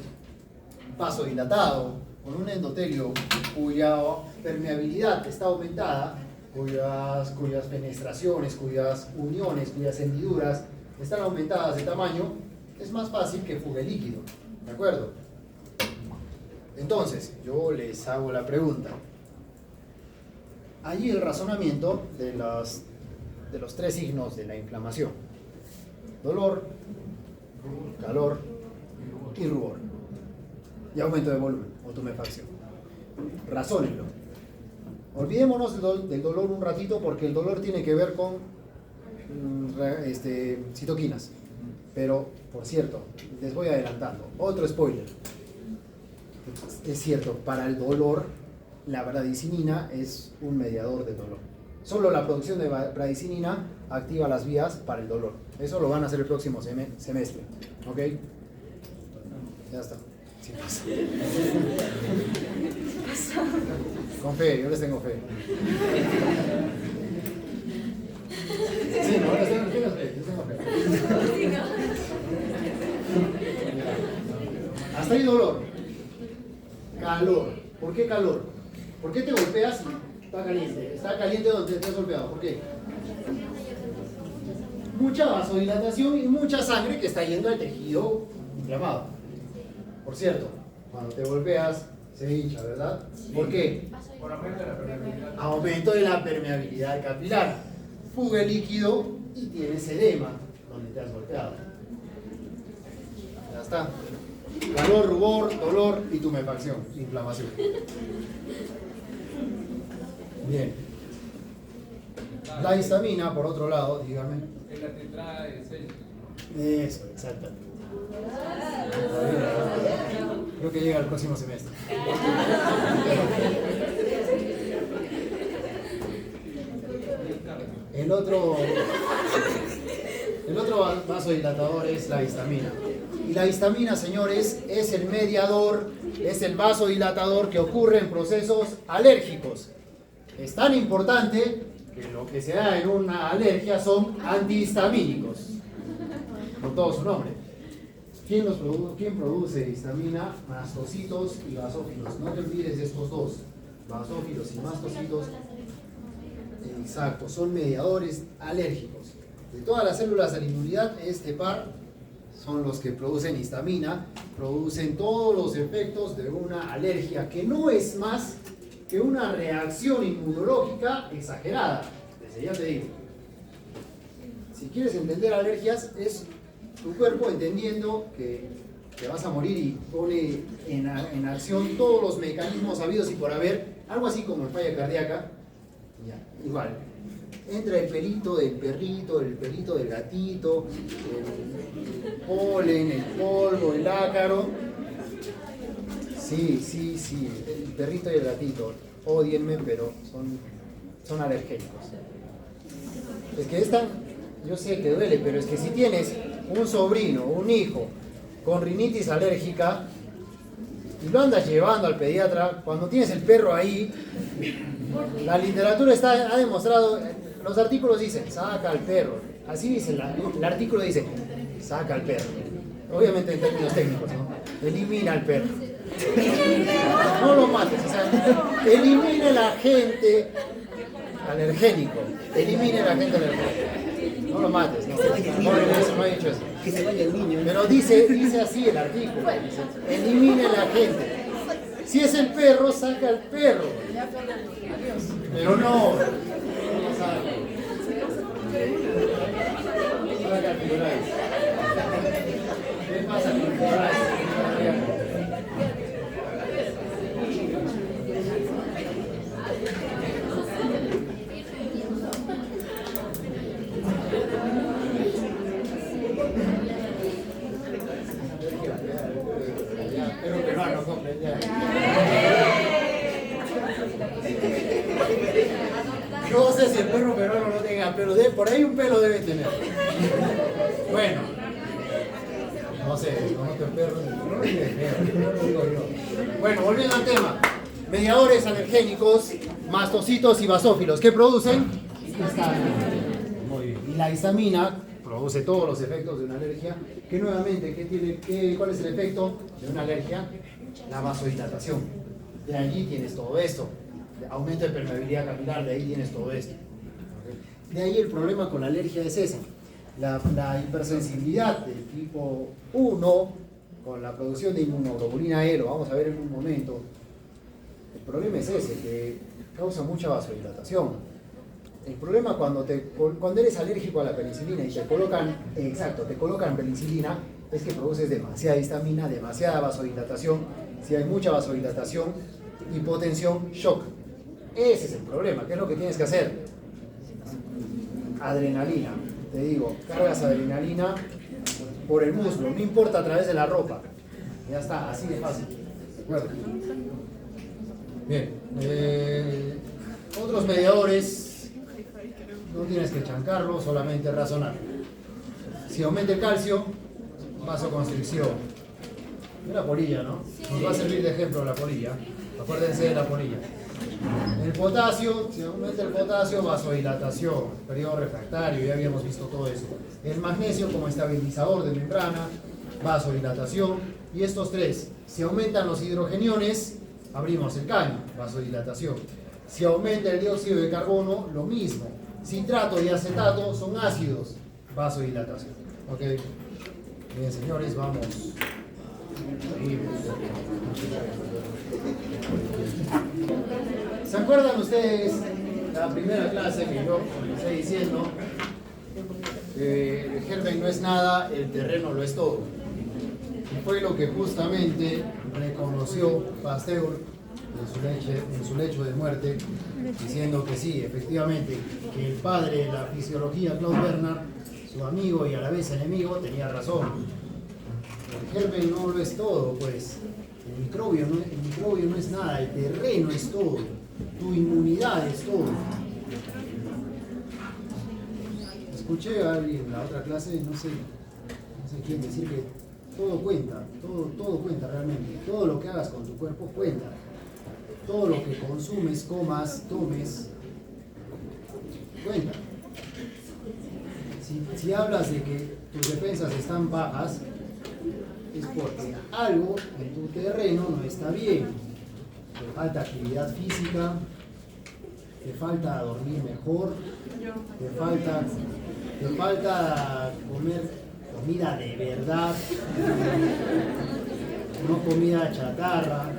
vasodilatado, con un endotelio cuya permeabilidad está aumentada, cuyas penetraciones, cuyas uniones, cuyas hendiduras están aumentadas de tamaño, es más fácil que fugue líquido. ¿De acuerdo? Entonces, yo les hago la pregunta. Allí el razonamiento de los tres signos de la inflamación: dolor, calor y rubor. Y aumento de volumen o tumefacción. Razónenlo. Olvidémonos del dolor un ratito, porque el dolor tiene que ver con citoquinas. Pero, por cierto, les voy adelantando. Otro spoiler. Es cierto, para el dolor, la bradicinina es un mediador de dolor. Solo la producción de bradicinina activa las vías para el dolor. Eso lo van a hacer el próximo semestre. ¿Ok? Ya está. Sí, pasa. Con fe, yo les tengo fe. Sí, no, les tengo fe. Hasta ahí dolor. Calor. ¿Por qué calor? ¿Por qué te golpeas y está caliente? Está caliente donde te has golpeado. ¿Por qué? Mucha vasodilatación y mucha sangre que está yendo al tejido inflamado. Por cierto, cuando te golpeas se hincha, ¿verdad? ¿Por qué? Por aumento de la permeabilidad. Aumento de la permeabilidad capilar. Fuga el líquido y tienes edema donde te has golpeado. Ya está. Calor, rubor, dolor y tumefacción, inflamación. Bien. La histamina, por otro lado, dígame. Es la tetrada de Celsius. Eso, exactamente. Creo que llega el próximo semestre. El otro vasodilatador es la histamina. Y la histamina, señores, es el mediador, es el vasodilatador que ocurre en procesos alérgicos. Es tan importante que lo que se da en una alergia son antihistamínicos, con todo su nombre. ¿Quién produce histamina? Mastocitos y basófilos. No te olvides de estos dos, basófilos y mastocitos. Exacto, son mediadores alérgicos. De todas las células de la inmunidad, este par son los que producen histamina, producen todos los efectos de una alergia, que no es más que una reacción inmunológica exagerada. Desde ya te digo. Si quieres entender alergias, es tu cuerpo entendiendo que te vas a morir y pone en acción todos los mecanismos habidos y por haber, algo así como en falla cardíaca. Ya, igual. Entra el pelito del perrito, el pelito del gatito, el polen, el polvo, el ácaro. Sí, el perrito y el gatito. Ódienme, pero son alergénicos. Es que yo sé que duele, pero es que si tienes un sobrino, un hijo con rinitis alérgica y lo andas llevando al pediatra, cuando tienes el perro ahí, la literatura ha demostrado, los artículos dicen, saca al perro. Así dice, el artículo dice, saca al perro. Obviamente en términos técnicos, ¿no? Elimina al perro. No lo mates, o sea, elimine el agente alergénico. Elimine el agente alergénico. No lo mates, no. No he dicho eso. Que se vaya el niño. Pero dice así el artículo. Dice, elimine el agente. Si es el perro, saca al perro. Pero no. Saca al Firulais. ¿Qué pasa con el Firulais? Pero peruano, compren ya. No sé si el perro peruano no tenga pelo, por ahí un pelo debe tener. Bueno, sé, conozco el perro, no lo digo yo. Bueno, volviendo al tema. Mediadores alergénicos, mastocitos y basófilos, ¿qué producen? Histamina. Muy bien. Y la histamina produce todos los efectos de una alergia, que nuevamente, ¿cuál es el efecto de una alergia? La vasodilatación. De allí tienes todo esto. Aumento de permeabilidad capilar, de ahí tienes todo esto. De ahí el problema con la alergia es ese. La hipersensibilidad del tipo 1 con la producción de inmunoglobulina E, lo vamos a ver en un momento. El problema es ese, que causa mucha vasodilatación. El problema cuando eres alérgico a la penicilina y te colocan penicilina, es que produces demasiada histamina, demasiada vasodilatación. Si hay mucha vasodilatación, hipotensión, shock. Ese es el problema. ¿Qué es lo que tienes que hacer? Adrenalina. Te digo, cargas adrenalina por el muslo, no importa a través de la ropa. Ya está, así de fácil. ¿De acuerdo? Bien. Otros mediadores, no tienes que chancarlo, solamente razonar. Si aumenta el calcio, vasoconstricción. Una polilla, ¿no? Nos va a servir de ejemplo la polilla. Acuérdense de la polilla. El potasio, si aumenta el potasio, vasodilatación, periodo refractario, ya habíamos visto todo eso. El magnesio como estabilizador de membrana, vasodilatación. Y estos tres, si aumentan los hidrogeniones, abrimos el caño, vasodilatación. Si aumenta el dióxido de carbono, lo mismo. Citrato y acetato son ácidos, vasodilatación. ¿Ok? Bien, señores, vamos. ¿Se acuerdan ustedes la primera clase que yo comencé diciendo que el germen no es nada, el terreno lo es todo? Y fue lo que justamente reconoció Pasteur en su lecho de muerte, diciendo que sí, efectivamente, que el padre de la fisiología, Claude Bernard, su amigo y a la vez enemigo, tenía razón. El germen no lo es todo, pues. El microbio no es nada, el terreno es todo. Tu inmunidad es todo. Escuché a alguien en la otra clase, no sé quién, decir que todo cuenta, todo cuenta realmente. Todo lo que hagas con tu cuerpo cuenta. Todo lo que consumes, comas, tomes, cuenta. Si hablas de que tus defensas están bajas, es porque algo en tu terreno no está bien. Te falta actividad física, te falta dormir mejor, te falta comer comida de verdad, no comida chatarra.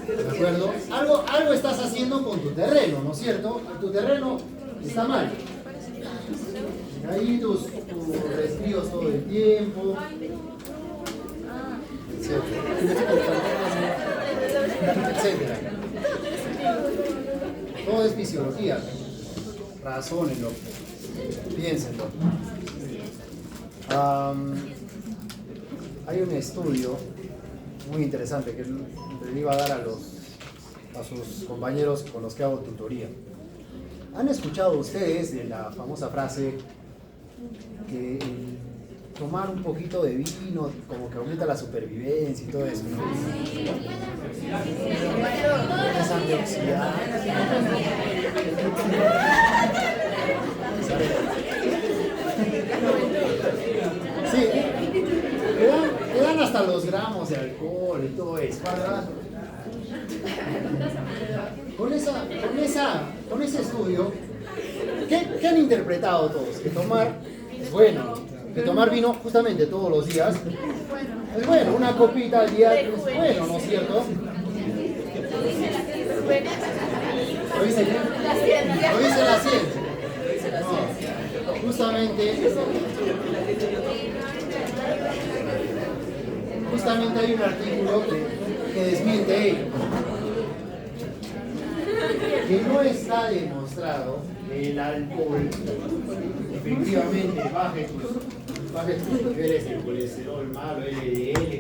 ¿De acuerdo? Algo estás haciendo con tu terreno, ¿no es cierto? Tu terreno está mal. Ahí tus resfríos todo el tiempo, etcétera. Todo es fisiología. Razónenlo, piénsenlo. Hay un estudio muy interesante que le iba a dar a sus compañeros con los que hago tutoría. ¿Han escuchado ustedes de la famosa frase que tomar un poquito de vino como que aumenta la supervivencia y todo eso, ¿no? Es antioxidante. Sí, le dan hasta los gramos de alcohol y todo eso, ¿verdad? Con ese estudio, ¿qué han interpretado todos? Que tomar es bueno, que tomar vino justamente todos los días es bueno, una copita al día es bueno, ¿no es cierto? ¿Lo dice quién? Lo dice la ciencia. No, justamente hay un artículo que desmiente ello. Que no está demostrado que el alcohol efectivamente baje tus niveles de colesterol malo, LDL,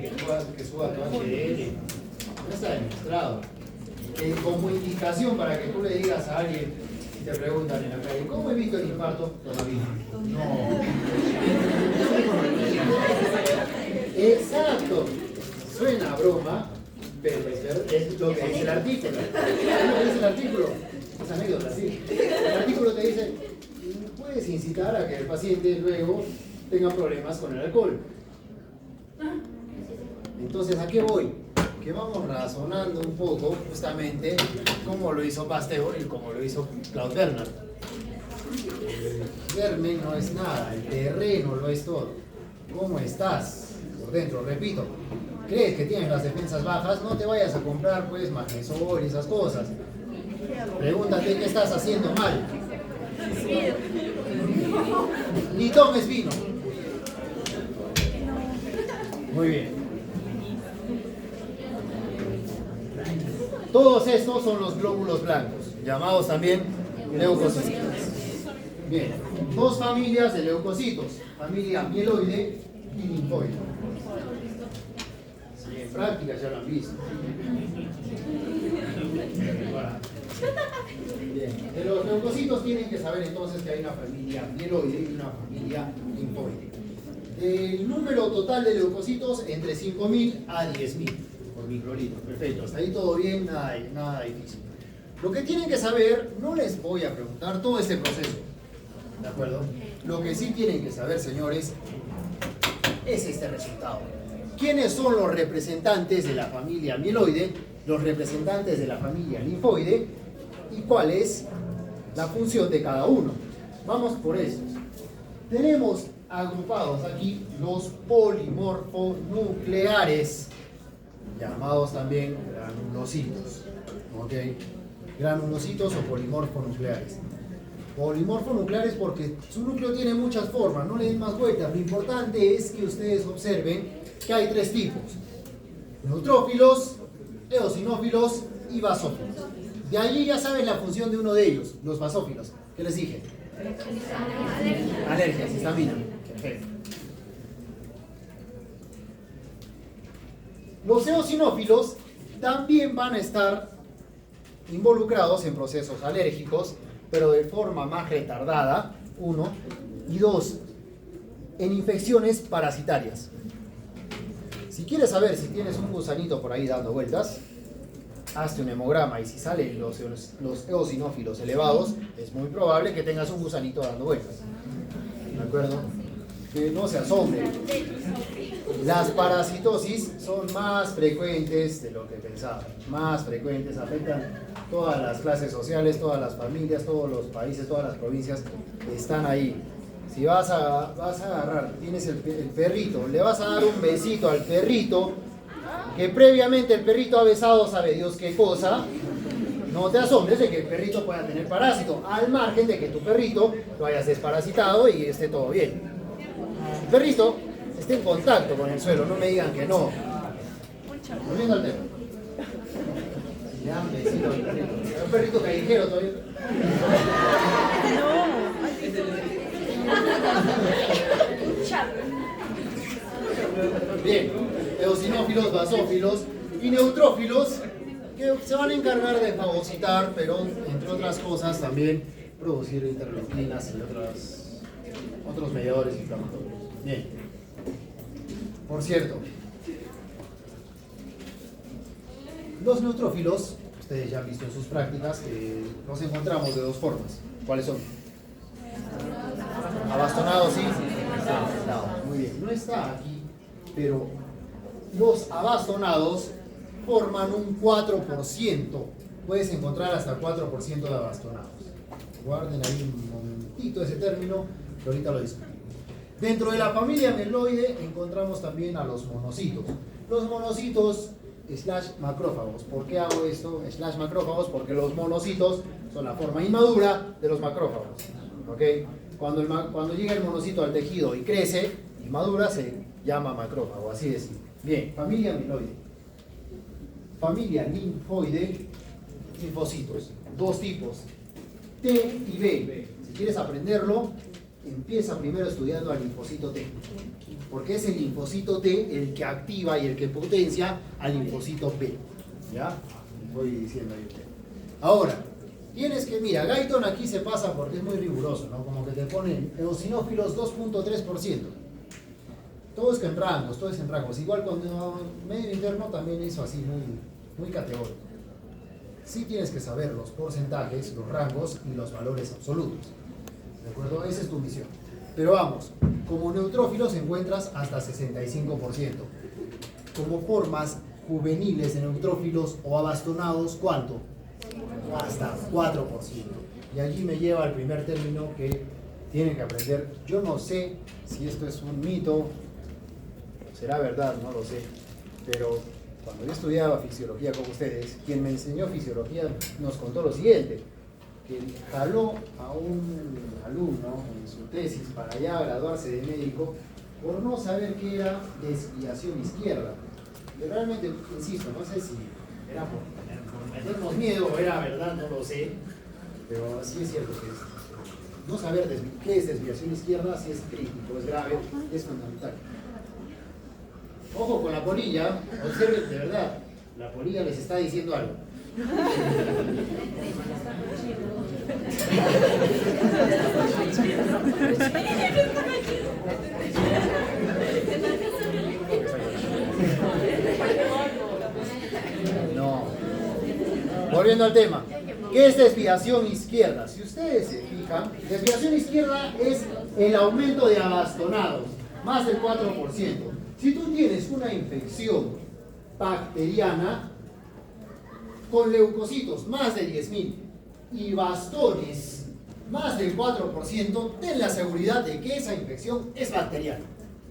que suba tu HDL. No está demostrado. Como indicación para que tú le digas a alguien, te preguntan en la calle, ¿cómo he visto el infarto? Todavía. No. Exacto. Suena a broma, pero es lo que dice el artículo. Es lo que dice el artículo. Es anécdota, sí. El artículo te dice, puedes incitar a que el paciente luego tenga problemas con el alcohol. Entonces, ¿a qué voy? Que vamos razonando un poco justamente cómo lo hizo Pasteur y cómo lo hizo Claude Bernard. El germen no es nada, el terreno lo es todo. ¿Cómo estás por dentro? Repito, crees que tienes las defensas bajas, no te vayas a comprar pues magnesol y esas cosas. Pregúntate qué estás haciendo mal. Ni tomes vino. Muy bien. Todos estos son los glóbulos blancos, llamados también leucocitos. Bien, dos familias de leucocitos, familia mieloide y linfoide. Sí, en práctica ya lo han visto. Bien, de los leucocitos tienen que saber entonces que hay una familia mieloide y una familia linfoide. El número total de leucocitos entre 5.000 a 10.000 por microlitro. Perfecto, hasta ahí todo bien, nada difícil. Lo que tienen que saber, no les voy a preguntar todo este proceso, ¿de acuerdo? Lo que sí tienen que saber, señores, es este resultado. ¿Quiénes son los representantes de la familia mieloide, los representantes de la familia linfoide y cuál es la función de cada uno? Vamos por estos. Tenemos agrupados aquí los polimorfonucleares, llamados también granulocitos. ¿Ok? Granulocitos o polimorfonucleares. Polimorfonucleares porque su núcleo tiene muchas formas, no le den más vueltas. Lo importante es que ustedes observen que hay tres tipos: neutrófilos, eosinófilos y basófilos. De allí ya saben la función de uno de ellos, los basófilos. ¿Qué les dije? Alergias, histamina. Perfecto. Los eosinófilos también van a estar involucrados en procesos alérgicos, pero de forma más retardada, 1, y 2, en infecciones parasitarias. Si quieres saber si tienes un gusanito por ahí dando vueltas, hazte un hemograma y si salen los eosinófilos elevados, es muy probable que tengas un gusanito dando vueltas. ¿De acuerdo? Que no se asombre. Las parasitosis son más frecuentes de lo que pensaban. Más frecuentes, afectan todas las clases sociales, todas las familias, todos los países, todas las provincias están ahí. Si vas a agarrar, tienes el perrito, le vas a dar un besito al perrito, que previamente el perrito ha besado, sabe Dios qué cosa, no te asombres de que el perrito pueda tener parásito, al margen de que tu perrito lo hayas desparasitado y esté todo bien. El perrito esté en contacto con el suelo, no me digan que no. Volviendo al tema. Le dan besito al perrito. Un perrito callejero todavía. Bien, eosinófilos, basófilos y neutrófilos que se van a encargar de fagocitar, pero entre otras cosas también producir interleuquinas y otros mediadores inflamatorios. Bien. Por cierto, los neutrófilos, ustedes ya han visto en sus prácticas que los encontramos de dos formas. ¿Cuáles son? Abastonados y abastonados. Muy bien, no está aquí, pero los abastonados forman un 4%. Puedes encontrar hasta 4% de abastonados. Guarden ahí un momentito ese término, que ahorita lo discutimos. Dentro de la familia mieloide encontramos también a los monocitos. Los monocitos / macrófagos. ¿Por qué hago esto? / macrófagos, porque los monocitos son la forma inmadura de los macrófagos. ¿Ok? Cuando llega el monocito al tejido y crece y madura, se llama macrófago, así es. Bien, familia mieloide. Familia linfoide, linfocitos. Dos tipos, T y B. Si quieres aprenderlo, empieza primero estudiando al linfocito T, porque es el linfocito T el que activa y el que potencia al linfocito B. ¿Ya? Voy diciendo ahí. Ahora, Tienes que, mira, Guyton aquí se pasa porque es muy riguroso, ¿no? Como que te ponen eosinófilos 2.3%. Todo es en rangos, todo es en rangos. Igual cuando medio interno también hizo así muy categórico. Sí tienes que saber los porcentajes, los rangos y los valores absolutos. ¿De acuerdo? Esa es tu misión. Pero vamos, como neutrófilos encuentras hasta 65%. Como formas juveniles de neutrófilos o abastonados, ¿cuánto? Hasta 4%. Y allí me lleva al primer término que tienen que aprender. Yo no sé si esto es un mito, será verdad, no lo sé, pero cuando yo estudiaba fisiología con ustedes, quien me enseñó fisiología nos contó lo siguiente, que jaló a un alumno en su tesis para ya graduarse de médico por no saber qué era desviación izquierda. Yo realmente, insisto, no sé si era por meternos miedo o era verdad, no lo sé, pero sí es cierto que no saber qué es desviación izquierda sí es crítico, es grave, es fundamental. Ojo con la polilla, observen de verdad, la polilla les está diciendo algo. No. Volviendo al tema. ¿Qué es desviación izquierda? Si ustedes se fijan, desviación izquierda es el aumento de abastonados, más del 4%. Si tú tienes una infección bacteriana con leucocitos más de 10.000 y bastones más del 4%, ten la seguridad de que esa infección es bacteriana.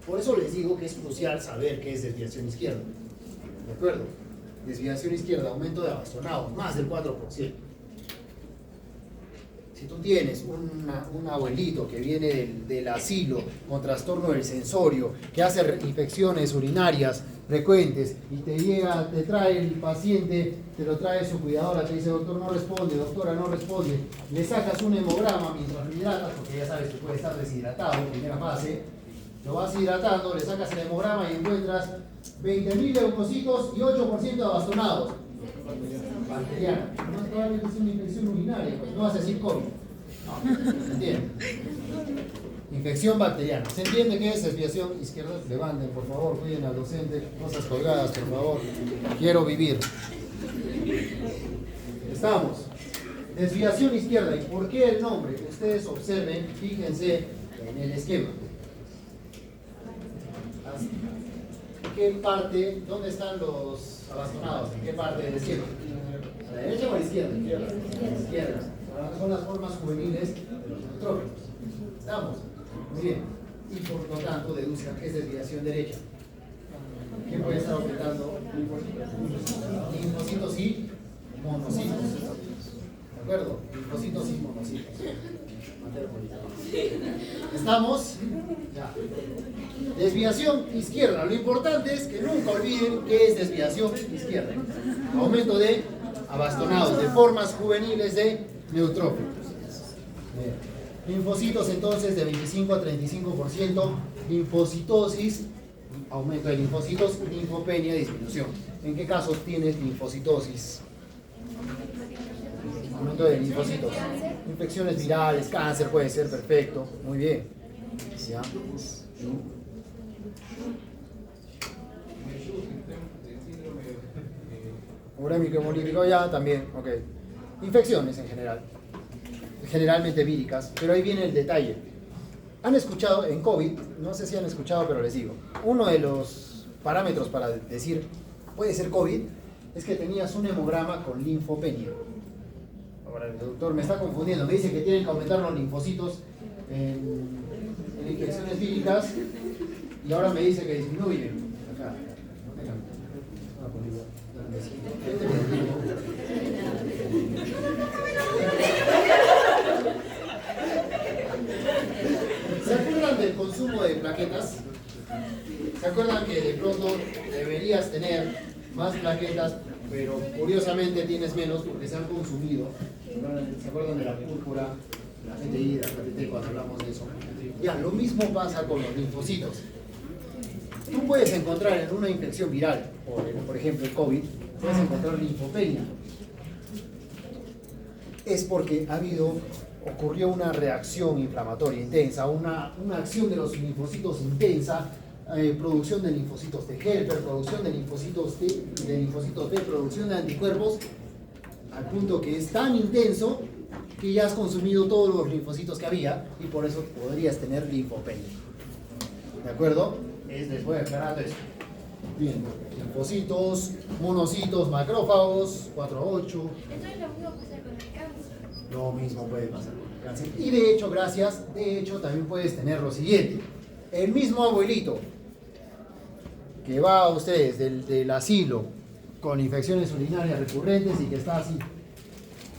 Por eso les digo que es crucial saber qué es desviación izquierda. ¿De acuerdo? Desviación izquierda, aumento de abastonados, más del 4%. Si tú tienes un abuelito que viene del asilo con trastorno del sensorio, que hace infecciones urinarias frecuentes y te trae el paciente, te lo trae su cuidadora, te dice doctor no responde, doctora no responde, le sacas un hemograma mientras lo hidratas, porque ya sabes que puede estar deshidratado, primera fase, lo vas hidratando, le sacas el hemograma y encuentras 20.000 leucocitos y 8% abastonados. Bacteriana. No, probablemente es una infección urinaria, pues no vas a decir COVID. No, ¿se entiende? Infección bacteriana. ¿Se entiende qué es desviación izquierda? Levanten, por favor, cuiden al docente. Cosas colgadas, por favor. Quiero vivir. Estamos. Desviación izquierda. ¿Y por qué el nombre? Ustedes observen, fíjense en el esquema. ¿Qué parte, dónde están los abastonados? ¿En qué parte del esquema? ¿A la derecha o a la izquierda? Izquierda. Son las formas juveniles de los neutrófilos. ¿Estamos? Muy bien. Y por lo tanto deduzcan que es desviación derecha. ¿Qué puede estar aumentando? Linfocitos y monocitos. ¿De acuerdo? Linfocitos y monocitos. ¿Estamos? Ya. Desviación izquierda. Lo importante es que nunca olviden qué es desviación izquierda. Aumento de abastonados, de formas juveniles de neutrófilos. Linfocitos entonces de 25 a 35%, linfocitosis, aumento de linfocitos, linfopenia, disminución. ¿En qué casos tienes linfocitosis? Aumento de linfocitos. Infecciones virales, cáncer puede ser, perfecto, muy bien. ¿Ya? Urémico hemolítico ya también, ok. Infecciones en general, generalmente víricas, pero ahí viene el detalle. Han escuchado en COVID, no sé si han escuchado, pero les digo, uno de los parámetros para decir puede ser COVID es que tenías un hemograma con linfopenia. Ahora el doctor me está confundiendo, me dice que tienen que aumentar los linfocitos en infecciones víricas y ahora me dice que disminuyen. Acá, ¿se acuerdan del consumo de plaquetas? ¿Se acuerdan que de pronto deberías tener más plaquetas, pero curiosamente tienes menos porque se han consumido? ¿Se acuerdan de la púrpura, la GTI, la GTT cuando hablamos de eso? Ya, lo mismo pasa con los linfocitos. Tú puedes encontrar en una infección viral, por ejemplo el COVID, puedes encontrar linfopenia. es porque ocurrió una reacción inflamatoria intensa, una acción de los linfocitos intensa, producción de linfocitos T helper, producción de linfocitos T, producción de anticuerpos, al punto que es tan intenso que ya has consumido todos los linfocitos que había y por eso podrías tener linfopenia. ¿De acuerdo? Les voy aclarando eso. Bien, linfocitos, monocitos, macrófagos, 4 a 8. Entonces lo mismo pasa con el cáncer. Lo mismo puede pasar con el cáncer. Y de hecho, también puedes tener lo siguiente. El mismo abuelito que va a ustedes del asilo con infecciones urinarias recurrentes y que está así.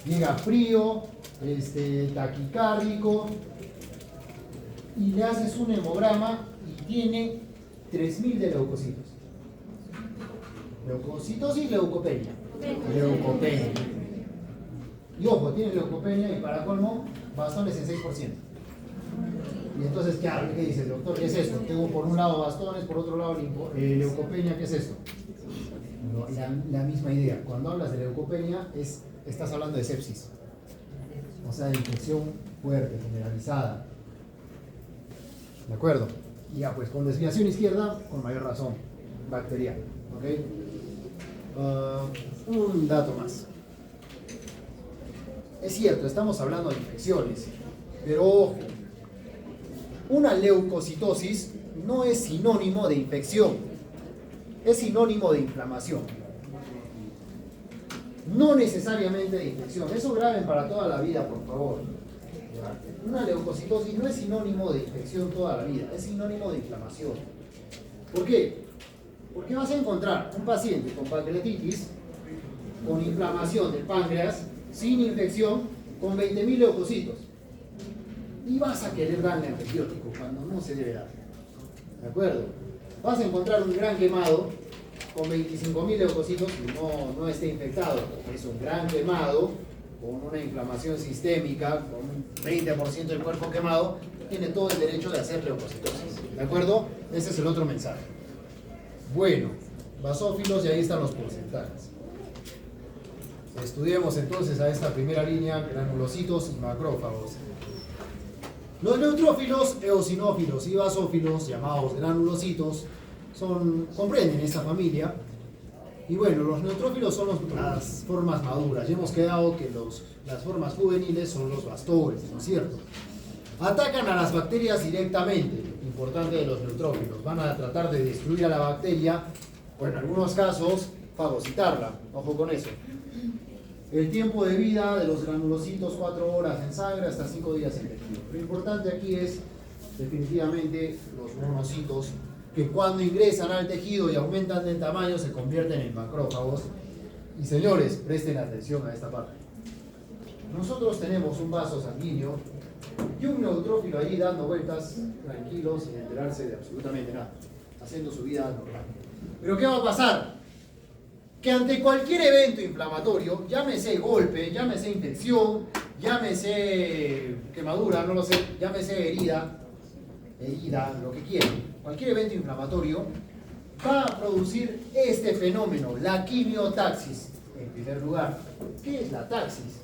Llega frío, taquicárdico, y le haces un hemograma y tiene 3000 de leucocitos. Leucocitos y leucopenia. Leucopenia. Y ojo, tiene leucopenia y para colmo, bastones en 6%. Y entonces, ¿qué dice el doctor? ¿Qué es esto? Tengo por un lado bastones, por otro lado leucopenia, ¿qué es esto? No, la misma idea. Cuando hablas de leucopenia, estás hablando de sepsis. O sea, de infección fuerte, generalizada. ¿De acuerdo? Y ya, pues con desviación izquierda, con mayor razón, bacteriana. ¿Ok? Un dato más. Es cierto, estamos hablando de infecciones, pero ojo, una leucocitosis no es sinónimo de infección, es sinónimo de inflamación. No necesariamente de infección, eso graben para toda la vida, por favor. Una leucocitosis no es sinónimo de infección toda la vida, es sinónimo de inflamación. ¿Por qué? Porque vas a encontrar un paciente con pancreatitis, con inflamación del páncreas, sin infección, con 20.000 leucocitos. Y vas a querer darle antibiótico cuando no se debe dar. ¿De acuerdo? Vas a encontrar un gran quemado con 25.000 leucocitos y no esté infectado. Es un gran quemado con una inflamación sistémica, con un 20% del cuerpo quemado, tiene todo el derecho de hacer leucocitosis. ¿De acuerdo? Ese es el otro mensaje. Bueno, basófilos y ahí están los porcentajes. Estudiemos entonces a esta primera línea, granulocitos y macrófagos. Los neutrófilos, eosinófilos y basófilos, llamados granulocitos, comprenden esta familia. Y bueno, los neutrófilos son las formas maduras. Ya hemos quedado que las formas juveniles son los bastones, ¿no es cierto? Atacan a las bacterias directamente, importante de los neutrófilos. Van a tratar de destruir a la bacteria, o en algunos casos, fagocitarla. Ojo con eso. El tiempo de vida de los granulocitos, 4 horas en sangre hasta 5 días en tejido. Lo importante aquí es, definitivamente, los monocitos, que cuando ingresan al tejido y aumentan en tamaño, se convierten en macrófagos. Y señores, presten atención a esta parte. Nosotros tenemos un vaso sanguíneo y un neutrófilo ahí dando vueltas, tranquilos, sin enterarse de absolutamente nada, haciendo su vida normal. ¿Pero qué va a pasar? Que ante cualquier evento inflamatorio, llámese golpe, llámese infección, llámese quemadura, no lo sé, llámese herida, lo que quieran, cualquier evento inflamatorio va a producir este fenómeno, la quimiotaxis. En primer lugar, ¿qué es la taxis?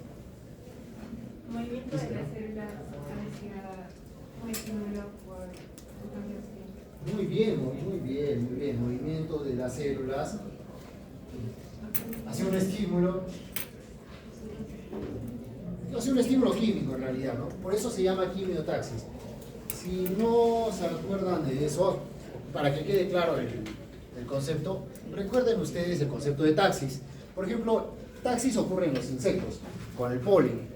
Movimiento de las células hacia un estímulo por un cambio de Muy bien. Movimiento de las células hacia un estímulo. Hacia un estímulo químico en realidad, ¿no? Por eso se llama quimiotaxis. Si no se acuerdan de eso, para que quede claro el concepto, recuerden ustedes el concepto de taxis. Por ejemplo, taxis ocurre en los insectos, con el polen.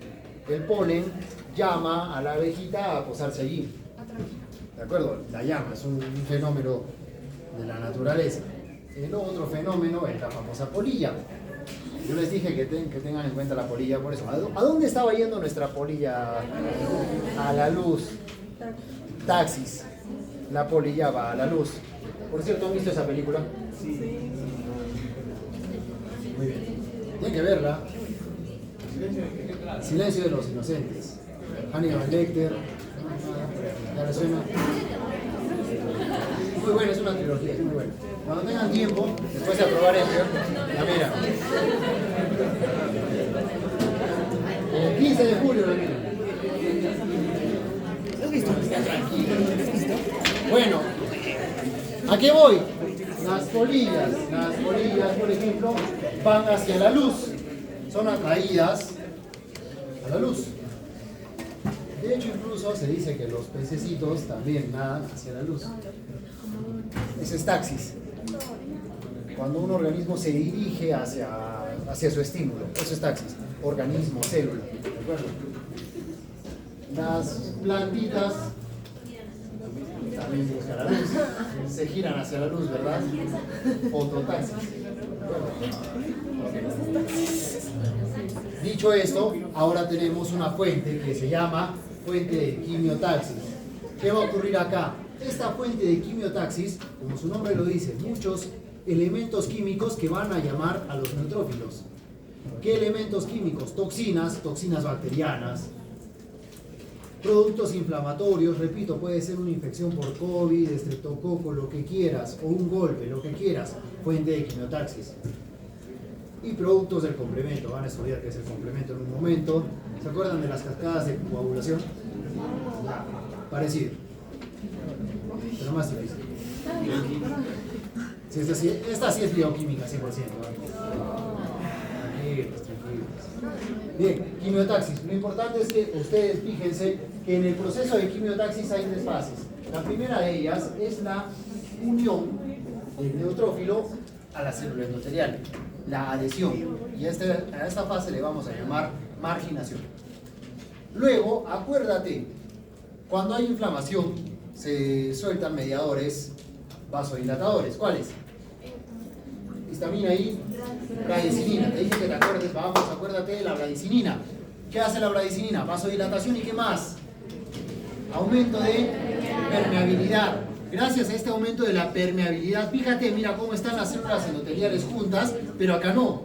El polen llama a la abejita a posarse allí. ¿De acuerdo? La llama, es un fenómeno de la naturaleza. El otro fenómeno es la famosa polilla. Yo les dije que tengan en cuenta la polilla por eso. ¿A dónde estaba yendo nuestra polilla? A la luz. Taxis. La polilla va a la luz. Por cierto, ¿han visto esa película? Sí. Muy bien. Tienen que verla. Silencio de los inocentes. Hannibal Lecter. ¿Ya les suena? Muy buena, es una trilogía, es muy buena. Cuando tengan tiempo, después de aprobar esto, la mira. 15 de julio, Ramiro. Bueno, ¿a qué voy? Las polillas, por ejemplo, van hacia la luz, son atraídas a la luz. De hecho, incluso se dice que los pececitos también nadan hacia la luz. Eso es taxis. Cuando un organismo se dirige hacia su estímulo, eso es taxis. Organismo, célula. ¿De acuerdo? Las plantitas también buscan la luz. Se giran hacia la luz, ¿verdad? Fototaxis. Dicho esto, ahora tenemos una fuente que se llama fuente de quimiotaxis. ¿Qué va a ocurrir acá? Esta fuente de quimiotaxis, como su nombre lo dice, muchos elementos químicos que van a llamar a los neutrófilos. ¿Qué elementos químicos? Toxinas bacterianas, productos inflamatorios, repito, puede ser una infección por COVID, estreptococo, lo que quieras, o un golpe, lo que quieras, fuente de quimiotaxis. Y productos del complemento, van a estudiar qué es el complemento en un momento. ¿Se acuerdan de las cascadas de coagulación? Parecido, pero más difícil. Sí, esta sí es bioquímica, 100%. Tranquilos. Bien, quimiotaxis. Lo importante es que ustedes fíjense que en el proceso de quimiotaxis hay tres fases. La primera de ellas es la unión del neutrófilo a la célula endotelial, la adhesión. Y a esta fase le vamos a llamar marginación. Luego, acuérdate, cuando hay inflamación se sueltan mediadores vasodilatadores. ¿Cuáles? Histamina y bradicinina. Te dije que te acuerdes, vamos, acuérdate de la bradicinina. ¿Qué hace la bradicinina? Vasodilatación y ¿qué más? Aumento de permeabilidad. Gracias a este aumento de la permeabilidad, fíjate, mira cómo están las células endoteliales juntas, pero acá no.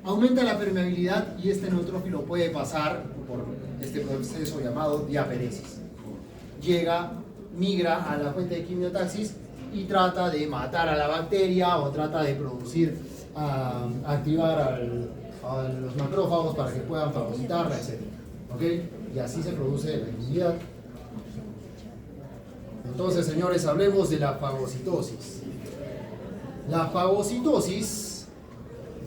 Aumenta la permeabilidad y este neutrófilo puede pasar por este proceso llamado diaperesis. Migra a la fuente de quimiotaxis y trata de matar a la bacteria o trata de producir, activar a los macrófagos para que puedan fagocitarla, etc. ¿Ok? Y así se produce la inmunidad. Entonces, señores, hablemos de la fagocitosis. La fagocitosis,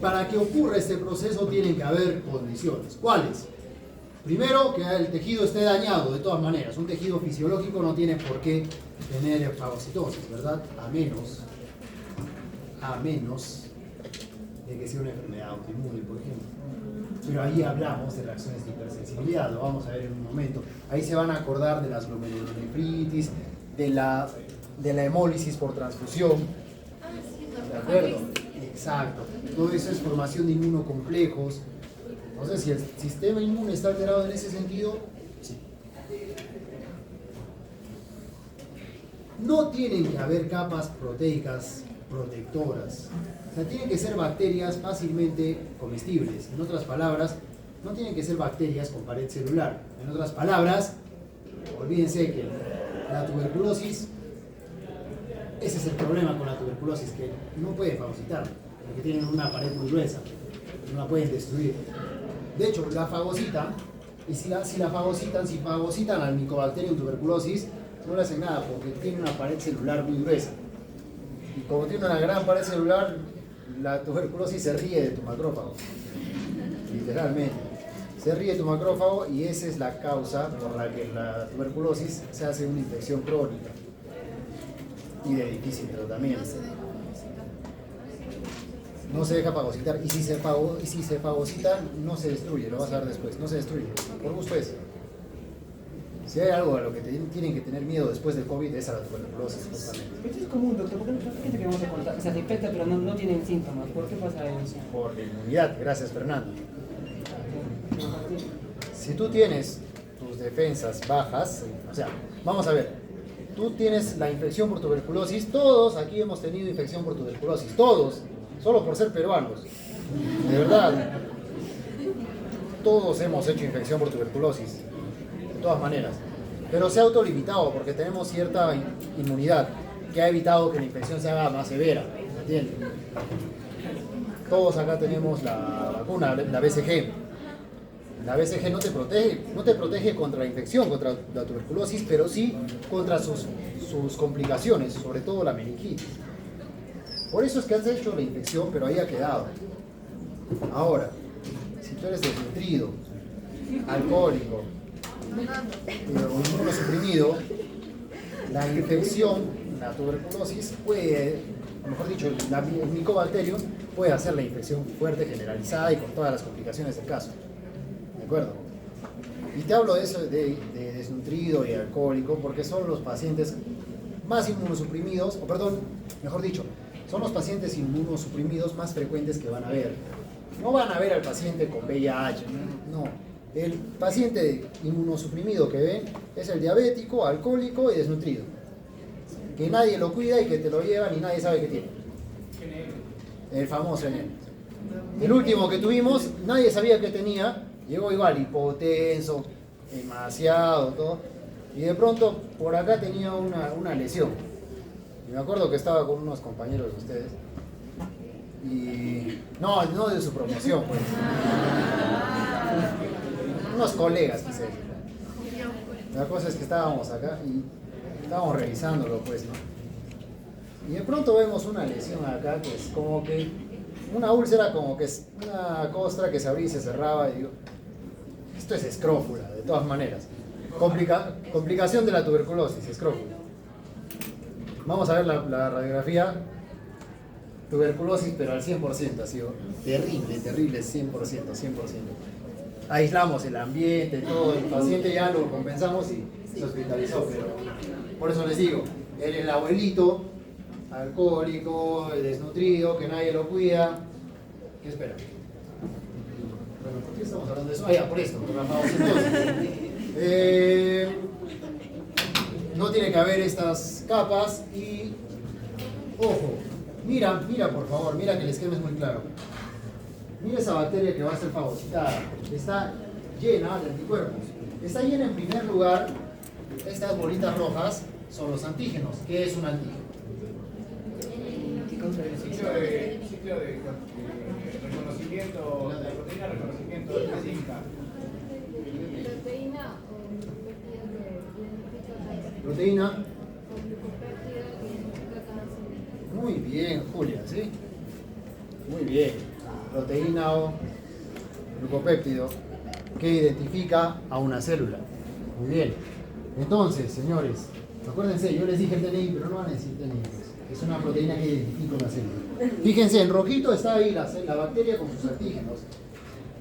para que ocurra este proceso, tienen que haber condiciones. ¿Cuáles? Primero, que el tejido esté dañado, de todas maneras. Un tejido fisiológico no tiene por qué tener fagocitosis, ¿verdad? A menos de que sea una enfermedad autoinmune, por ejemplo. Pero ahí hablamos de reacciones de hipersensibilidad, lo vamos a ver en un momento. Ahí se van a acordar de las glomerulonefritis, de la hemólisis por transfusión. ¿De acuerdo? Exacto. Todo eso es formación de inmunocomplejos. Entonces, si el sistema inmune está alterado en ese sentido, sí. No tienen que haber capas proteicas protectoras. O sea, tienen que ser bacterias fácilmente comestibles. En otras palabras, no tienen que ser bacterias con pared celular. En otras palabras, olvídense que la tuberculosis, ese es el problema con la tuberculosis, que no pueden fagocitar, porque tienen una pared muy gruesa, no la pueden destruir. De hecho, la fagocitan, y si fagocitan al Mycobacterium tuberculosis, no le hacen nada porque tiene una pared celular muy gruesa. Y como tiene una gran pared celular, la tuberculosis se ríe de tu macrófago. Literalmente. Se ríe tu macrófago y esa es la causa por la que la tuberculosis se hace una infección crónica y de difícil tratamiento. No se deja fagocitar, y si se fagocita no se destruye, lo vas a ver después, no se destruye, por gusto es. Si hay algo a lo que tienen que tener miedo después del COVID es a la tuberculosis, justamente. Esto es común, doctor, porque hay gente que vamos a contar, o sea, se infecta pero no tienen síntomas. ¿Por qué pasa eso? Por la inmunidad, gracias Fernando. Si tú tienes tus defensas bajas, o sea, vamos a ver, tú tienes la infección por tuberculosis, todos aquí hemos tenido infección por tuberculosis, todos, solo por ser peruanos, de verdad, todos hemos hecho infección por tuberculosis, de todas maneras, pero se ha autolimitado porque tenemos cierta inmunidad que ha evitado que la infección se haga más severa, ¿me entiendes? Todos acá tenemos la vacuna, la BCG. La BCG no te protege contra la infección, contra la tuberculosis, pero sí contra sus complicaciones, sobre todo la meningitis. Por eso es que has hecho la infección, pero ahí ha quedado. Ahora, si tú eres desnutrido, alcohólico, o inmunosuprimido, la infección, la tuberculosis puede, o mejor dicho, el Mycobacterium puede hacer la infección fuerte, generalizada y con todas las complicaciones del caso. ¿De acuerdo? Y te hablo de eso, de desnutrido y alcohólico, porque son los pacientes más inmunosuprimidos, o perdón, mejor dicho, son los pacientes inmunosuprimidos más frecuentes que van a ver. No van a ver al paciente con VIH, no. El paciente inmunosuprimido que ven es el diabético, alcohólico y desnutrido. Que nadie lo cuida y que te lo llevan y nadie sabe qué tiene. El famoso NN. El último que tuvimos, nadie sabía qué tenía, llegó igual, hipotenso, demasiado, todo. Y de pronto por acá tenía una lesión. Y me acuerdo que estaba con unos compañeros de ustedes. Y no de su promoción, pues. Unos colegas, quise decir. La cosa es que estábamos acá y estábamos revisándolo, pues, ¿no? Y de pronto vemos una lesión acá que es como que una úlcera, como que es una costra que se abría y se cerraba. Y digo, esto es escrófula, de todas maneras. Complicación de la tuberculosis, escrófula. Vamos a ver la radiografía. Tuberculosis, pero al 100%, ha sido terrible, 100%. Aislamos el ambiente, todo, el paciente ya lo compensamos y se hospitalizó, pero por eso les digo, él es el abuelito, alcohólico, desnutrido, que nadie lo cuida. ¿Qué espera? Bueno, ¿por qué estamos hablando de eso? Ah, ya, por esto, por la fagocitosis. No tiene que haber estas capas y, ojo, mira por favor, mira que el esquema es muy claro. Mira esa bacteria que va a ser fagocitada, está llena de anticuerpos. Está llena en primer lugar, estas bolitas rojas son los antígenos. ¿Qué es un antígeno? Ciclo de reconocimiento, la proteína de reconocimiento específica. Proteína o glucopéptido que identifica cada Proteína. o glucopéptido que identifica cada célula. Muy bien, Julia, ¿sí? Muy bien. Proteína o glucopéptido que identifica a una célula. Muy bien. Entonces, señores, acuérdense, yo les dije el DNI, pero no van a decir DNI. Es una proteína que identifica una célula. Fíjense, en rojito está ahí la bacteria con sus antígenos.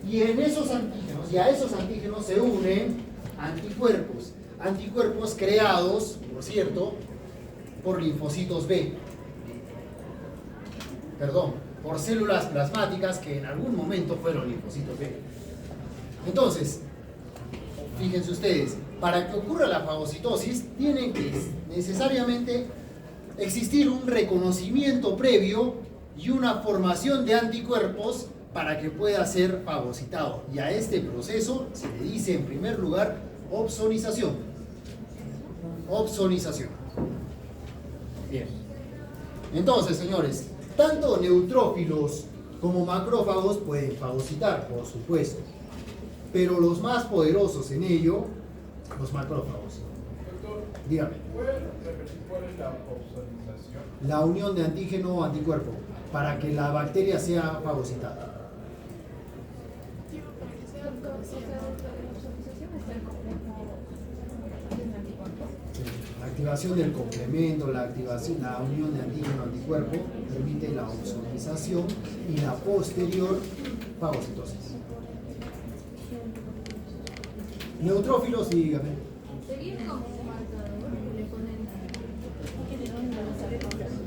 Y en esos antígenos, y a esos antígenos se unen anticuerpos. Anticuerpos creados, por cierto, por linfocitos B. Perdón, por células plasmáticas que en algún momento fueron linfocitos B. Entonces, fíjense ustedes, para que ocurra la fagocitosis, tiene que necesariamente existir un reconocimiento previo y una formación de anticuerpos para que pueda ser fagocitado. Y a este proceso se le dice en primer lugar opsonización. Opsonización. Bien. Entonces, señores, tanto neutrófilos como macrófagos pueden fagocitar, por supuesto. Pero los más poderosos en ello, los macrófagos. Doctor, Dígame. ¿puede repetir cuál es la opsonización? La unión de antígeno-anticuerpo para que la bacteria sea fagocitada. La activación del complemento, la unión de antígeno-anticuerpo permite la opsonización y la posterior fagocitosis. Neutrófilos, dígame. Sería como un marcador que le ponen.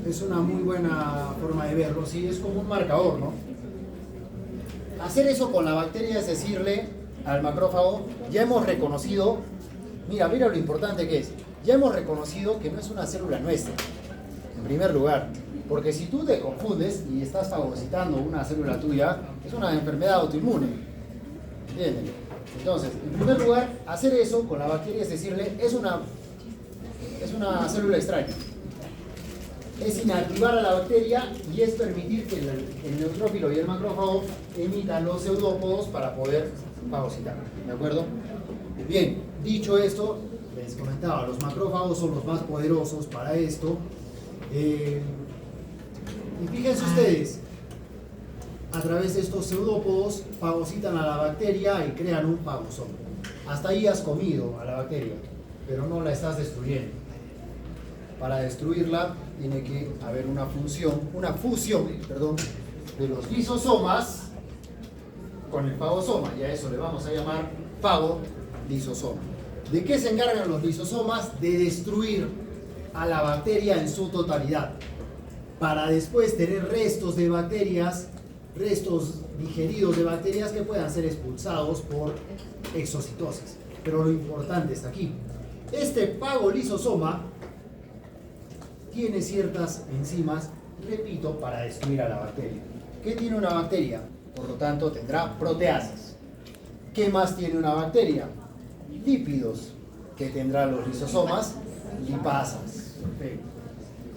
Es una muy buena forma de verlo, sí, es como un marcador, ¿no? Hacer eso con la bacteria es decirle al macrófago, ya hemos reconocido, mira lo importante que es, ya hemos reconocido que no es una célula nuestra, en primer lugar, porque si tú te confundes y estás fagocitando una célula tuya, es una enfermedad autoinmune, ¿entienden? Entonces, en primer lugar, hacer eso con la bacteria es decirle, es una célula extraña. Es inactivar a la bacteria y es permitir que el neutrófilo y el macrófago emitan los pseudópodos para poder fagocitar, ¿de acuerdo? Bien, dicho esto, les comentaba, los macrófagos son los más poderosos para esto. Y fíjense ustedes, a través de estos pseudópodos fagocitan a la bacteria y crean un fagosoma. Hasta ahí has comido a la bacteria, pero no la estás destruyendo. Para destruirla tiene que haber una fusión de los lisosomas con el fagosoma, y a eso le vamos a llamar fagolisosoma. ¿De qué se encargan los lisosomas? De destruir a la bacteria en su totalidad, para después tener restos de bacterias, restos digeridos de bacterias que puedan ser expulsados por exocitosis. Pero lo importante está aquí. Este fagolisosoma tiene ciertas enzimas, repito, para destruir a la bacteria. ¿Qué tiene una bacteria? Por lo tanto, tendrá proteasas. ¿Qué más tiene una bacteria? Lípidos. ¿Qué tendrán los lisosomas? Lipasas. Perfecto.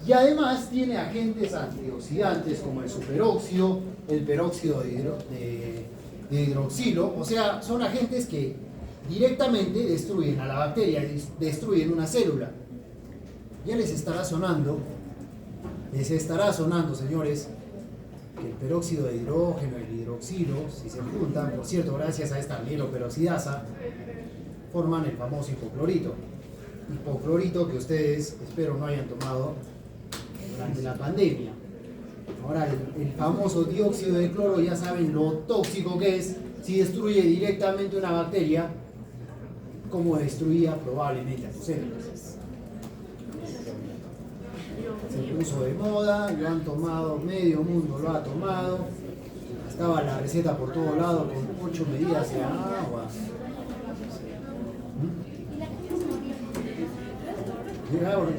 Y además tiene agentes antioxidantes como el superóxido, el peróxido de hidroxilo. O sea, son agentes que directamente destruyen a la bacteria, destruyen una célula. Ya les estará sonando, señores, que el peróxido de hidrógeno y el hidroxilo, si se juntan, por cierto, gracias a esta mieloperoxidasa, forman el famoso hipoclorito. Hipoclorito que ustedes, espero, no hayan tomado durante la pandemia. Ahora, el famoso dióxido de cloro, ya saben lo tóxico que es. Si destruye directamente una bacteria, como destruía probablemente a tus células. Se puso de moda, lo han tomado, medio mundo lo ha tomado. Estaba la receta por todos lados con 8 medidas de agua.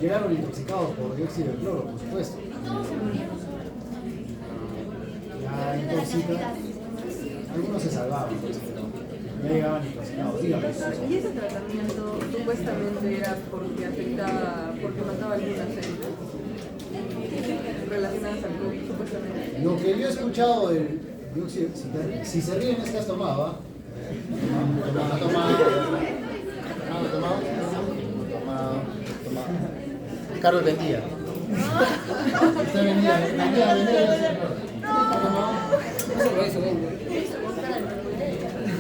Llegaron intoxicados por dióxido de cloro, por supuesto. Ya intoxica. Algunos se salvaban, pues, pero ya llegaban intoxicados. Dígame. ¿Y ese tratamiento supuestamente era porque mataba algunas células relacionadas al COVID, supuestamente? Lo que yo he escuchado del dióxido, si se ríen es que has tomado, ¿ah? Tomado. Carlos vendía. Usted vendía.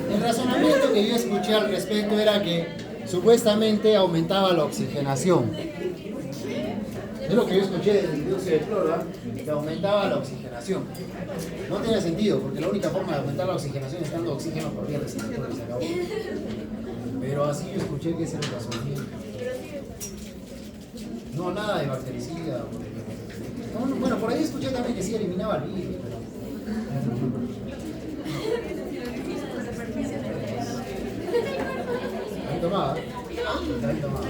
El razonamiento que yo escuché al respecto era que supuestamente aumentaba la oxigenación. Es lo que yo escuché del dióxido de cloro, que aumentaba la oxigenación. No tiene sentido, porque la única forma de aumentar la oxigenación es dando oxígeno por vía respiratoria, se acabó. Pero así yo escuché que ese era el razonamiento. No, nada de bactericida. Bueno, por ahí escuché también que sí eliminaba el virus, pero... ¿Ahí tomaba? Ahí tomaba.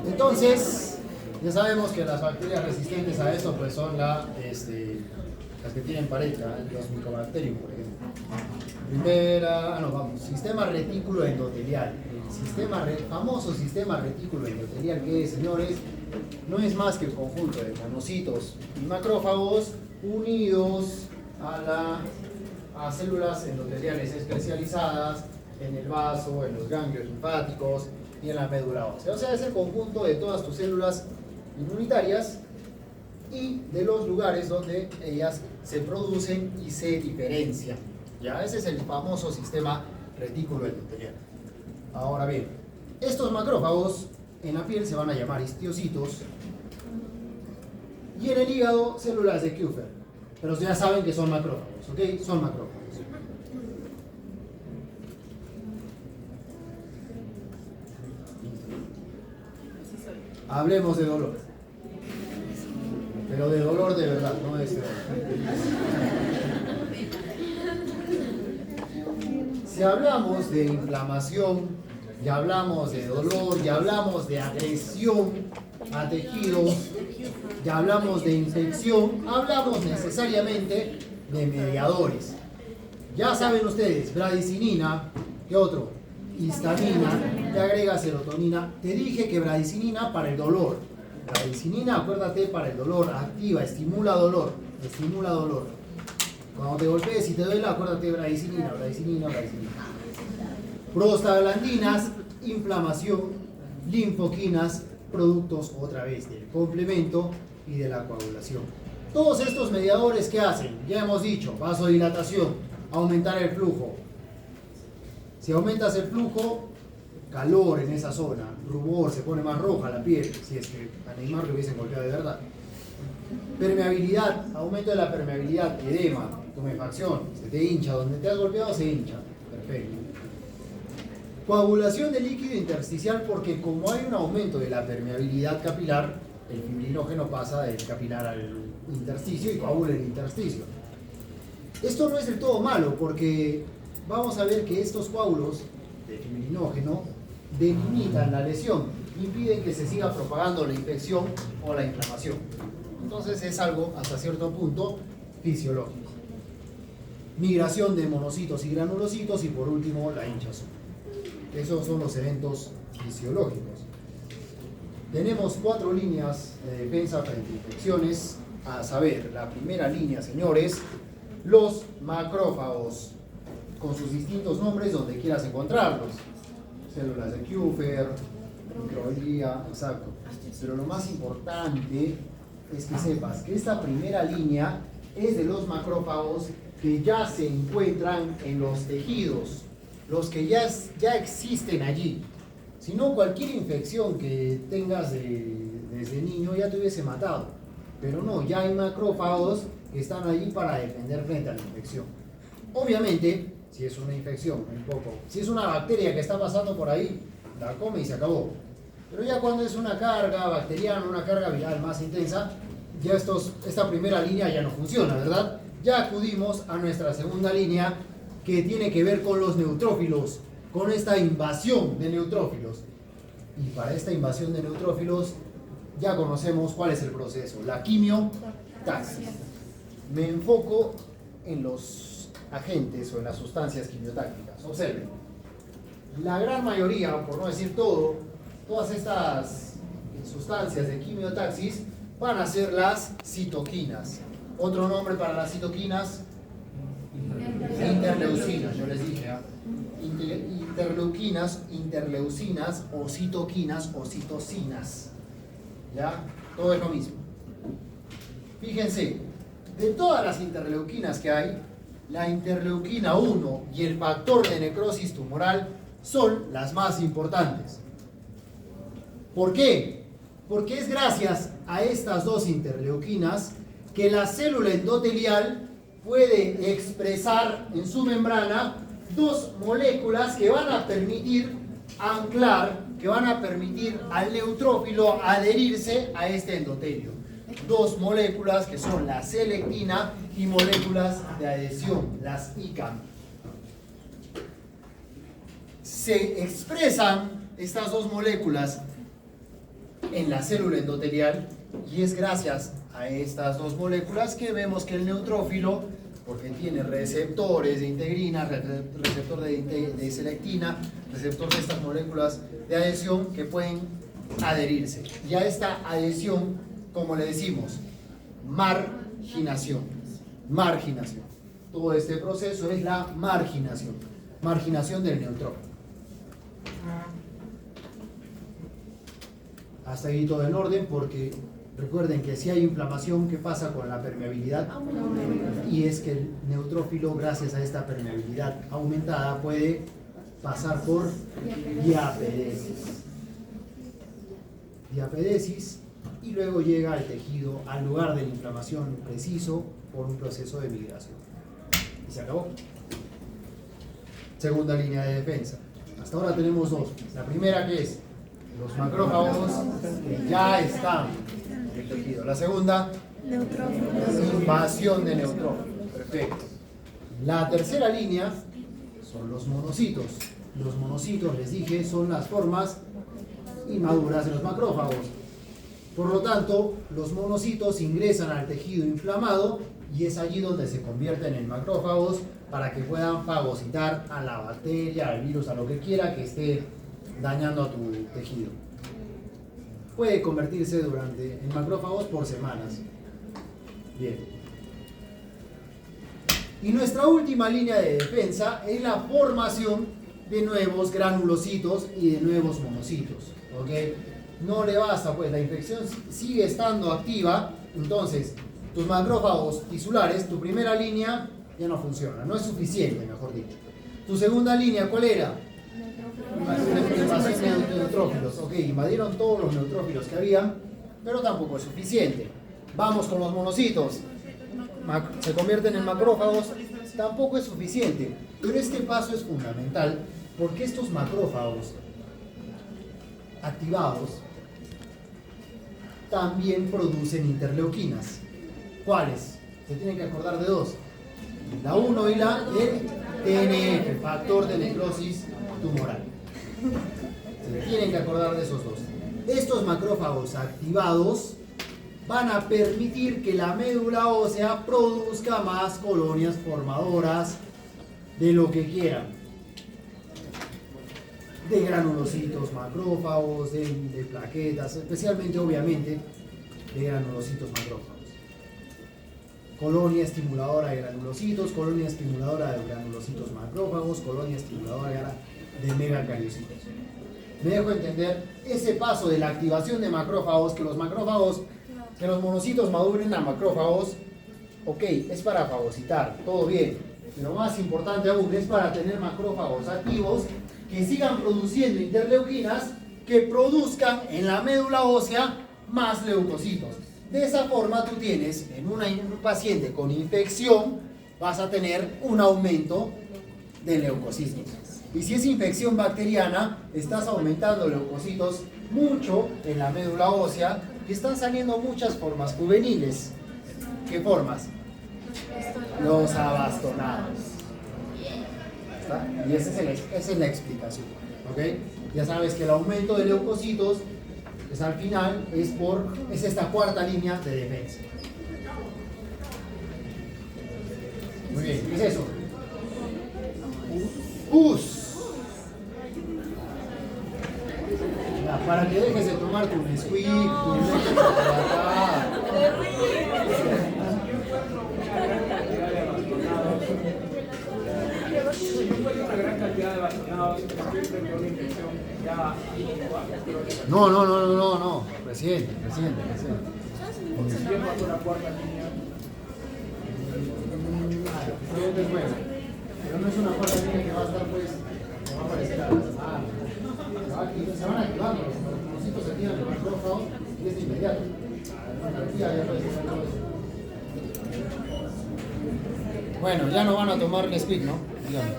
Entonces, ya sabemos que las bacterias resistentes a eso pues son las que tienen pareja, los micobacterium, por ejemplo. Sistema retículo endotelial. El famoso sistema retículo endotelial, que es, señores, no es más que el conjunto de monocitos y macrófagos unidos a células endoteliales especializadas en el vaso, en los ganglios linfáticos y en la médula ósea. O sea, es el conjunto de todas tus células inmunitarias y de los lugares donde ellas se producen y se diferencian. Ya, ese es el famoso sistema retículo endotelial. Ahora bien, estos macrófagos en la piel se van a llamar histiocitos y en el hígado células de Kupffer. Pero ya saben que son macrófagos, ¿ok? Son macrófagos. Hablemos de dolor. Pero de dolor de verdad, no de ese dolor. Si hablamos de inflamación, ya hablamos de dolor, ya hablamos de agresión a tejidos, ya hablamos de infección, hablamos necesariamente de mediadores. Ya saben ustedes, bradicinina, ¿qué otro? Histamina, te agrega serotonina. Te dije que bradicinina para el dolor. Bradicinina, acuérdate, para el dolor, activa, estimula dolor. Cuando te golpees y te duele, acuérdate de bradicilina. Prostaglandinas, inflamación, linfoquinas, productos otra vez del complemento y de la coagulación. Todos estos mediadores, ¿qué hacen? Ya hemos dicho, vasodilatación, aumentar el flujo. Si aumentas el flujo, calor en esa zona, rubor, se pone más roja la piel, si es que a Neymar lo hubiesen golpeado de verdad. Permeabilidad, aumento de la permeabilidad, edema, tumefacción, se te hincha, donde te has golpeado se hincha. Perfecto. Coagulación de líquido intersticial, porque como hay un aumento de la permeabilidad capilar, el fibrinógeno pasa del capilar al intersticio y coagula el intersticio. Esto no es del todo malo, porque vamos a ver que estos coágulos de fibrinógeno delimitan la lesión, impiden que se siga propagando la infección o la inflamación. Entonces es algo hasta cierto punto fisiológico. Migración de monocitos y granulocitos y por último la hinchazón. Esos son los eventos fisiológicos. Tenemos 4 líneas de defensa frente a infecciones, a saber, la primera línea, señores, los macrófagos, con sus distintos nombres donde quieras encontrarlos. Células de Kupfer, microglía, exacto. Pero lo más importante es que sepas que esta primera línea es de los macrófagos que ya se encuentran en los tejidos, los que ya existen allí. Si no, cualquier infección que tengas desde niño ya te hubiese matado. Pero no, ya hay macrófagos que están allí para defender frente a la infección. Obviamente, si es una infección, un poco, si es una bacteria que está pasando por ahí, la come y se acabó. Pero ya cuando es una carga bacteriana, una carga viral más intensa, ya esta primera línea ya no funciona, ¿verdad? Ya acudimos a nuestra segunda línea, que tiene que ver con los neutrófilos, con esta invasión de neutrófilos. Y para esta invasión de neutrófilos ya conocemos cuál es el proceso, la quimiotaxis. Me enfoco en los agentes o en las sustancias quimiotácticas. Observen, la gran mayoría, por no decir todas estas sustancias de quimiotaxis van a ser las citoquinas. Otro nombre para las citoquinas, interleucinas, yo les dije, interleucinas o citoquinas o citocinas. ¿Ya? Todo es lo mismo. Fíjense, de todas las interleuquinas que hay, la interleuquina 1 y el factor de necrosis tumoral son las más importantes. ¿Por qué? Porque es gracias a estas dos interleuquinas que la célula endotelial puede expresar en su membrana dos moléculas que van a permitir anclar, que van a permitir al neutrófilo adherirse a este endotelio. Dos moléculas que son la selectina y moléculas de adhesión, las ICAM. Se expresan estas dos moléculas en la célula endotelial y es gracias a estas dos moléculas que vemos que el neutrófilo, porque tiene receptores de integrina, receptor de selectina, receptor de estas moléculas de adhesión que pueden adherirse. Y a esta adhesión, como le decimos, marginación. Marginación. Todo este proceso es la marginación. Marginación del neutrófilo. Hasta ahí todo en orden, porque recuerden que si hay inflamación, ¿qué pasa con la permeabilidad? Y es que el neutrófilo, gracias a esta permeabilidad aumentada, puede pasar por diapedesis. Diapedesis, y luego llega al tejido, al lugar de la inflamación preciso, por un proceso de migración. Y se acabó. Segunda línea de defensa. Hasta ahora tenemos dos. La primera, que es los macrófagos que ya están en el tejido. La segunda, invasión de neutrófilos. Perfecto. La tercera línea son los monocitos. Los monocitos, les dije, son las formas inmaduras de los macrófagos. Por lo tanto, los monocitos ingresan al tejido inflamado y es allí donde se convierten en macrófagos para que puedan fagocitar a la bacteria, al virus, a lo que quiera que esté dañando a tu tejido. Puede convertirse en macrófagos por semanas. Bien. Y nuestra última línea de defensa es la formación de nuevos granulocitos y de nuevos monocitos. ¿Ok? No le basta, pues la infección sigue estando activa, entonces tus macrófagos tisulares, tu primera línea ya no funciona, no es suficiente, mejor dicho. Tu segunda línea, ¿cuál era? Invasión de neutrófilos. Ok, invadieron todos los neutrófilos que había, pero tampoco es suficiente. Vamos con los monocitos. Se convierten en macrófagos, tampoco es suficiente. Pero este paso es fundamental porque estos macrófagos activados también producen interleuquinas. ¿Cuáles? Se tienen que acordar de dos. La 1 y la TNF, factor de necrosis tumoral. Se tienen que acordar de esos dos. Estos macrófagos activados van a permitir que la médula ósea produzca más colonias formadoras de lo que quieran. De granulocitos macrófagos, de plaquetas, especialmente obviamente de granulocitos macrófagos. Colonia estimuladora de granulocitos, colonia estimuladora de granulocitos macrófagos, colonia estimuladora de megacariocitos. Me dejo entender ese paso de la activación de macrófagos, que los monocitos maduren a macrófagos, ok, es para fagocitar, todo bien, pero más importante aún es para tener macrófagos activos que sigan produciendo interleuquinas que produzcan en la médula ósea más leucocitos. De esa forma tú tienes en un paciente con infección, vas a tener un aumento de leucocitos. Y si es infección bacteriana, estás aumentando leucocitos mucho en la médula ósea y están saliendo muchas formas juveniles. ¿Qué formas? Los abastonados. ¿Está? Y esa es la explicación. ¿Ok? Ya sabes que el aumento de leucocitos pues al final es esta cuarta línea de defensa. Muy bien, ¿qué es eso? Pus. Ya, para que dejes de tomar tu Nesquik, tu leche chocolatada. Una gran cantidad de vacunados, estoy frente a una infección ya. No. Reciente. ¿Quién pasó la cuarta línea? Es bueno, pero no es una cuarta línea que va a estar, pues, que va a aparecer a se van activando, los monocitos se activan en el macrófago y es de inmediato. Bueno, ya no van a tomar Nesquik, ¿no? Dígame.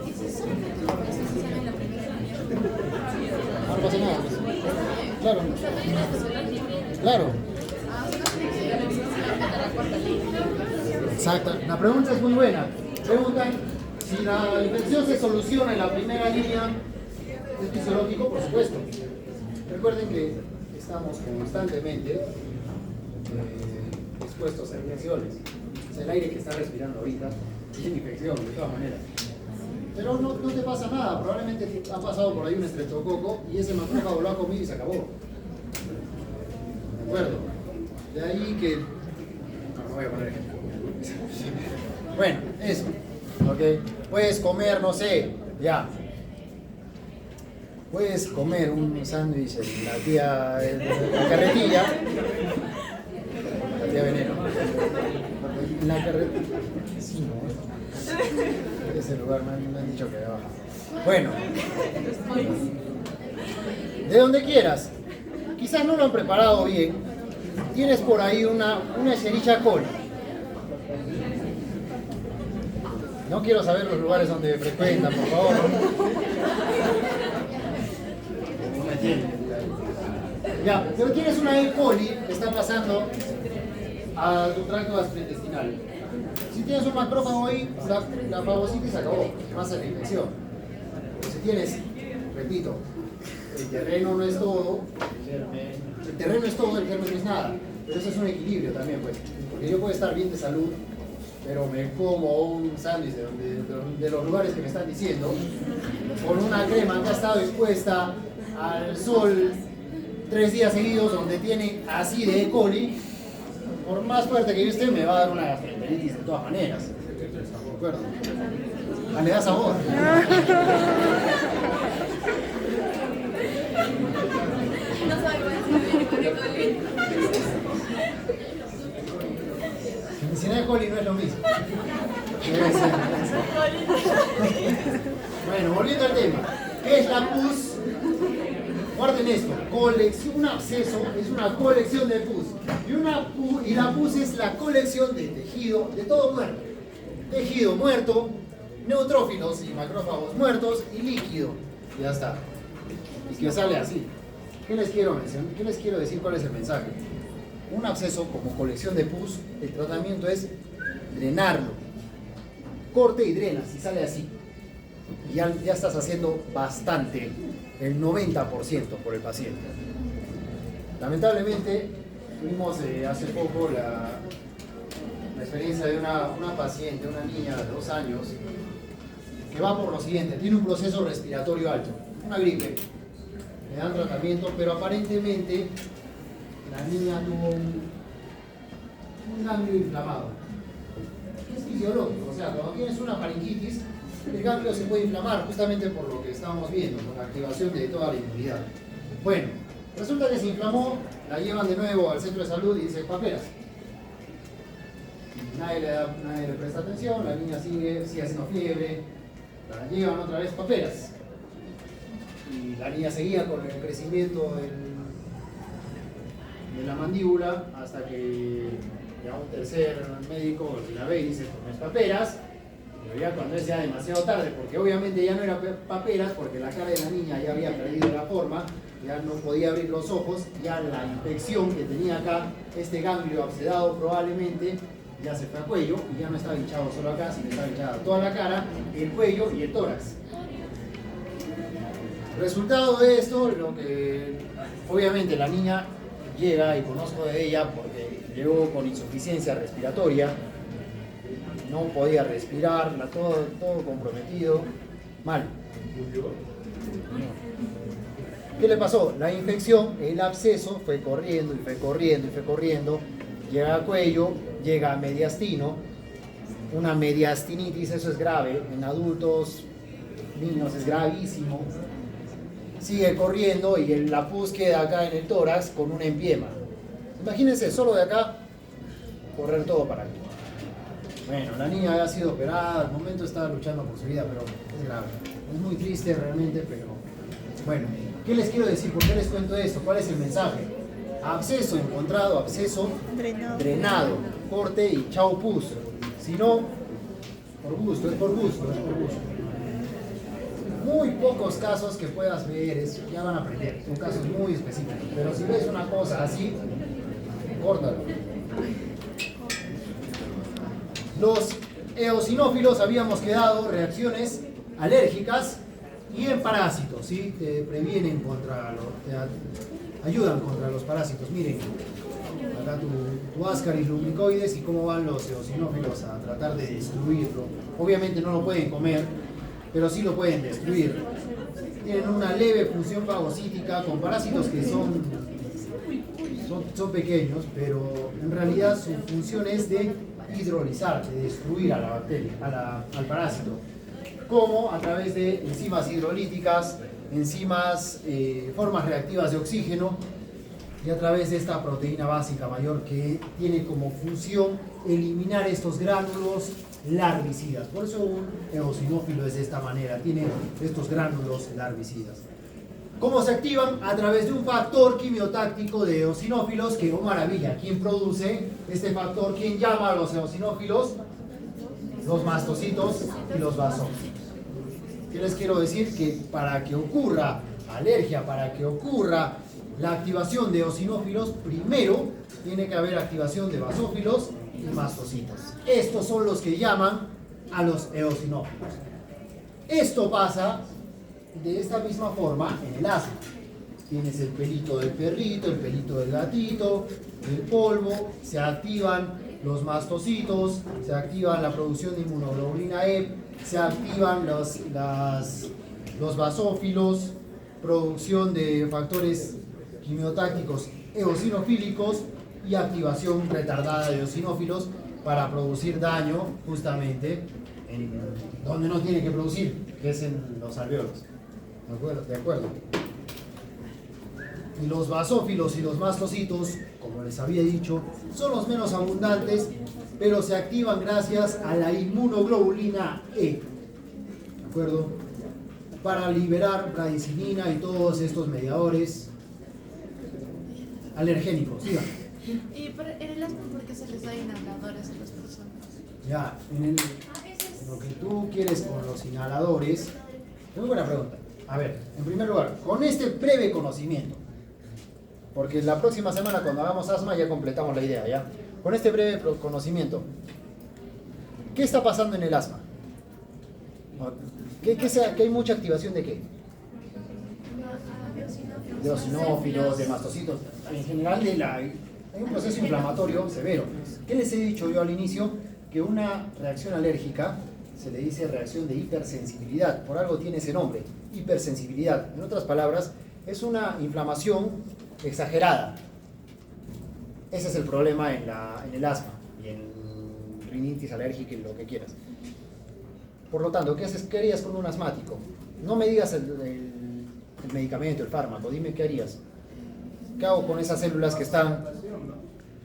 No pasa nada. Claro. Exacto. La pregunta es muy buena. Preguntan si la infección se soluciona en la primera línea. ¿Es fisiológico? Por supuesto. Recuerden que estamos constantemente expuestos a infecciones. Es el aire que está respirando ahorita tiene infección, de todas maneras. Pero no te pasa nada. Probablemente ha pasado por ahí un estreptococo y ese macrófago lo ha comido y se acabó. ¿De acuerdo? De ahí que... No voy a poner ejemplo. Bueno, eso. ¿Ok? Puedes comer, no sé, ya. Puedes comer un sándwich en la tía la carretilla. La tía Veneno. En la carretilla. Sí, no. Ese lugar me han dicho que había bajado. Bueno. De donde quieras. Quizás no lo han preparado bien. Tienes por ahí una Escherichia coli. No quiero saber los lugares donde frecuentan, por favor. Ya, pero tienes una E. coli que está pasando a tu tracto gastrointestinal. Si tienes un macrófago ahí, la fagocitis se acabó, pasa la infección. Pero si tienes, repito, el terreno no es todo, el terreno es todo, el germen no es nada. Pero eso es un equilibrio también, pues. Porque yo puedo estar bien de salud, pero me como un sándwich de los lugares que me están diciendo, con una crema que ha estado expuesta al sol 3 días seguidos, donde tiene así de E. coli, por más fuerte que yo esté, me va a dar una gastroenteritis de todas maneras. acuerdo? Ah, le da sabor. No soy buena. Medicina de coli no es lo mismo. Debe ser. Bueno, volviendo al tema. ¿Qué es la pus? Guarden esto. Un absceso es una colección de pus. Y la pus es la colección de tejido de todo muerto. Tejido muerto, neutrófilos y macrófagos muertos y líquido. Ya está. Y que sale así. ¿Qué les quiero mencionar? ¿Qué les quiero decir? ¿Cuál es el mensaje? Un absceso como colección de pus, el tratamiento es drenarlo. Corte y drena, si sale así. Y ya estás haciendo bastante, el 90% por el paciente. Lamentablemente, tuvimos hace poco la experiencia de una paciente, una niña de 2 años, que va por lo siguiente, tiene un proceso respiratorio alto, una gripe. Le dan tratamiento, pero aparentemente la niña tuvo un ganglio inflamado. Es fisiológico, o sea, cuando tienes una faringitis, el ganglio se puede inflamar justamente por lo que estamos viendo, por la activación de toda la inmunidad. Bueno, resulta que se inflamó, la llevan de nuevo al centro de salud y dice paperas. Nadie le presta atención, la niña sigue haciendo fiebre, la llevan otra vez paperas. Y la niña seguía con el crecimiento de la mandíbula hasta que ya un tercer médico la ve y dice, pues no es paperas, pero ya cuando es ya demasiado tarde, porque obviamente ya no era paperas, porque la cara de la niña ya había perdido la forma, ya no podía abrir los ojos, ya la infección que tenía acá, este ganglio abscedado probablemente, ya se fue a cuello y ya no estaba hinchado solo acá, sino estaba hinchada toda la cara, el cuello y el tórax. Resultado de esto, lo que obviamente la niña llega, y conozco de ella porque llegó con insuficiencia respiratoria, no podía respirar, todo comprometido, mal. ¿Qué le pasó? La infección, el absceso fue corriendo y fue corriendo y fue corriendo, llega a cuello, llega a mediastino, una mediastinitis, eso es grave, en adultos, niños es gravísimo. Sigue corriendo y la pus queda acá en el tórax con un empiema. Imagínense, solo de acá, correr todo para aquí. Bueno, la niña había sido operada, al momento estaba luchando por su vida, pero es grave. Es muy triste realmente, pero bueno. ¿Qué les quiero decir? ¿Por qué les cuento esto? ¿Cuál es el mensaje? Absceso encontrado, absceso drenado, corte y chao pus. Si no, por gusto, es por gusto. Muy pocos casos que puedas ver, ya van a aprender, son casos muy específicos. Pero si ves una cosa así, córtalo. Los eosinófilos habíamos quedado reacciones alérgicas y en parásitos, ¿sí? Te previenen te ayudan contra los parásitos. Miren, acá tu Ascaris lubricoides y cómo van los eosinófilos a tratar de destruirlo. Obviamente no lo pueden comer, pero sí lo pueden destruir. Tienen una leve función fagocítica con parásitos que son pequeños, pero en realidad su función es de hidrolizar, de destruir a la bacteria, al parásito. Como a través de enzimas hidrolíticas, enzimas, formas reactivas de oxígeno y a través de esta proteína básica mayor que tiene como función eliminar estos gránulos larvicidas. Por eso un eosinófilo es de esta manera, tiene estos gránulos larvicidas. ¿Cómo se activan? A través de un factor quimiotáctico de eosinófilos que, oh maravilla, ¿quién produce este factor? ¿Quién llama a los eosinófilos? Los mastocitos y los basófilos. ¿Qué les quiero decir? Que para que ocurra alergia, para que ocurra la activación de eosinófilos, primero tiene que haber activación de basófilos y mastocitos. Estos son los que llaman a los eosinófilos. Esto pasa de esta misma forma en el asma. Tienes el pelito del perrito, el pelito del gatito, el polvo, se activan los mastocitos, se activan la producción de inmunoglobulina E, se activan los basófilos, producción de factores quimiotácticos eosinofílicos y activación retardada de eosinófilos para producir daño justamente donde no tiene que producir, que es en los alvéolos. ¿De acuerdo? ¿De acuerdo? Y los basófilos y los mastocitos, como les había dicho, son los menos abundantes, pero se activan gracias a la inmunoglobulina E. ¿De acuerdo? Para liberar bradicinina y todos estos mediadores alergénicos. Dígame. Y en el asma, ¿por qué se les da inhaladores a las personas? Ya, lo que tú quieres con los inhaladores, muy buena pregunta. A ver, en primer lugar, con este breve conocimiento, porque la próxima semana cuando hagamos asma ya completamos la idea, ¿ya? Con este breve conocimiento, ¿qué está pasando en el asma? ¿Que hay mucha activación de qué? De eosinófilos, de mastocitos, en general hay un proceso inflamatorio severo. ¿Qué les he dicho yo al inicio? Que una reacción alérgica se le dice reacción de hipersensibilidad, por algo tiene ese nombre, hipersensibilidad. En otras palabras, es una inflamación exagerada. Ese es el problema en el asma y en rinitis alérgica y lo que quieras. Por lo tanto, ¿qué harías con un asmático? No me digas el medicamento, el fármaco, dime qué harías. ¿Qué hago con esas células que están?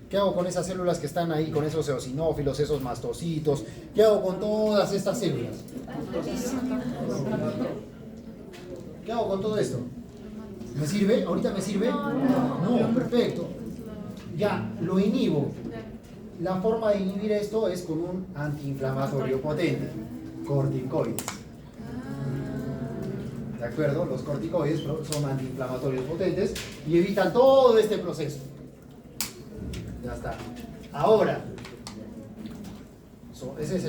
¿Qué hago con esas células que están ahí, con esos eosinófilos, esos mastocitos? ¿Qué hago con todas estas células? ¿Qué hago con todo esto? ¿Me sirve? ¿Ahorita me sirve? No, perfecto. Ya, lo inhibo. La forma de inhibir esto es con un antiinflamatorio potente, corticoides. ¿De acuerdo? Los corticoides son antiinflamatorios potentes y evitan todo este proceso. Ya está. Ahora, esa es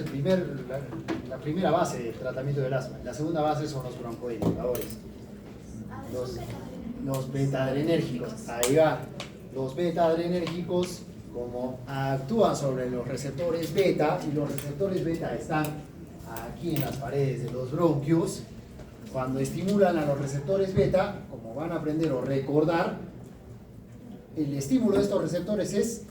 la primera base del tratamiento del asma. La segunda base son los broncodilatadores. Los beta-adrenérgicos. Ahí va. Los beta-adrenérgicos, como actúan sobre los receptores beta, y los receptores beta están aquí en las paredes de los bronquios, cuando estimulan a los receptores beta, como van a aprender o recordar, el estímulo de estos receptores es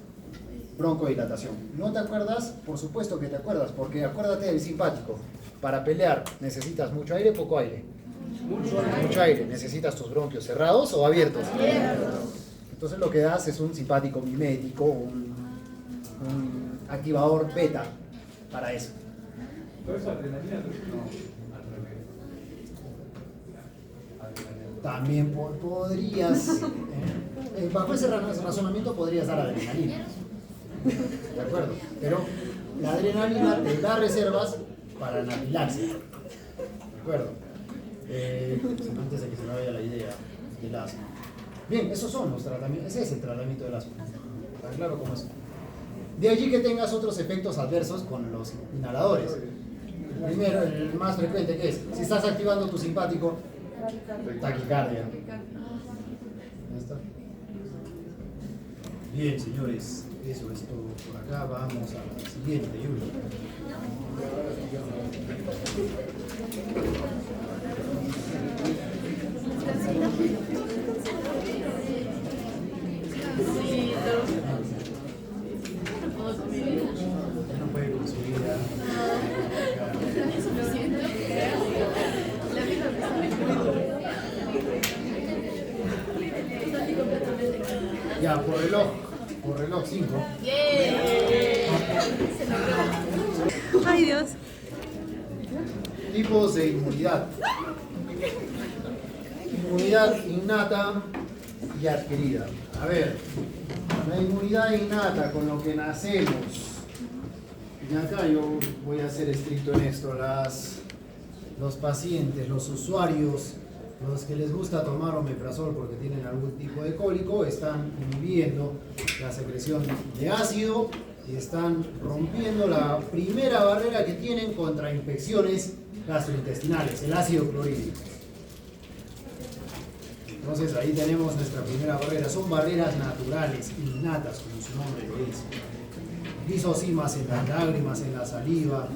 broncodilatación. ¿No te acuerdas? Por supuesto que te acuerdas, porque acuérdate del simpático. Para pelear, ¿necesitas mucho aire o poco aire? Mucho aire. ¿Necesitas tus bronquios cerrados o abiertos? Entonces lo que das es un simpático mimético, un activador beta para eso. ¿Todo eso adrenalina? No, al revés. También podrías, bajo ese razonamiento podrías dar adrenalina. ¿De acuerdo? Pero la adrenalina te da reservas para anafilaxia. ¿De acuerdo? Antes de que se me vaya la idea del asma. Bien, esos son los tratamientos, ese es el tratamiento del asma. ¿Está claro cómo es? De allí que tengas otros efectos adversos con los inhaladores. Primero, el más frecuente que es, si estás activando tu simpático, taquicardia. ¿Ya está? Bien, señores, eso es todo por acá. Vamos a la siguiente, Julio. No puede consumir ya, por reloj 5. Ay, Dios. Tipos de inmunidad. Inmunidad innata y adquirida. A ver, la inmunidad innata con lo que nacemos. Y acá yo voy a ser estricto en esto. Los pacientes, los usuarios, los que les gusta tomar omeprazol porque tienen algún tipo de cólico, están inhibiendo la secreción de ácido y están rompiendo la primera barrera que tienen contra infecciones gastrointestinales, el ácido clorhídrico. Entonces ahí tenemos nuestra primera barrera. Son barreras naturales, innatas, como su nombre lo dice. Lisosimas en las lágrimas, en la saliva,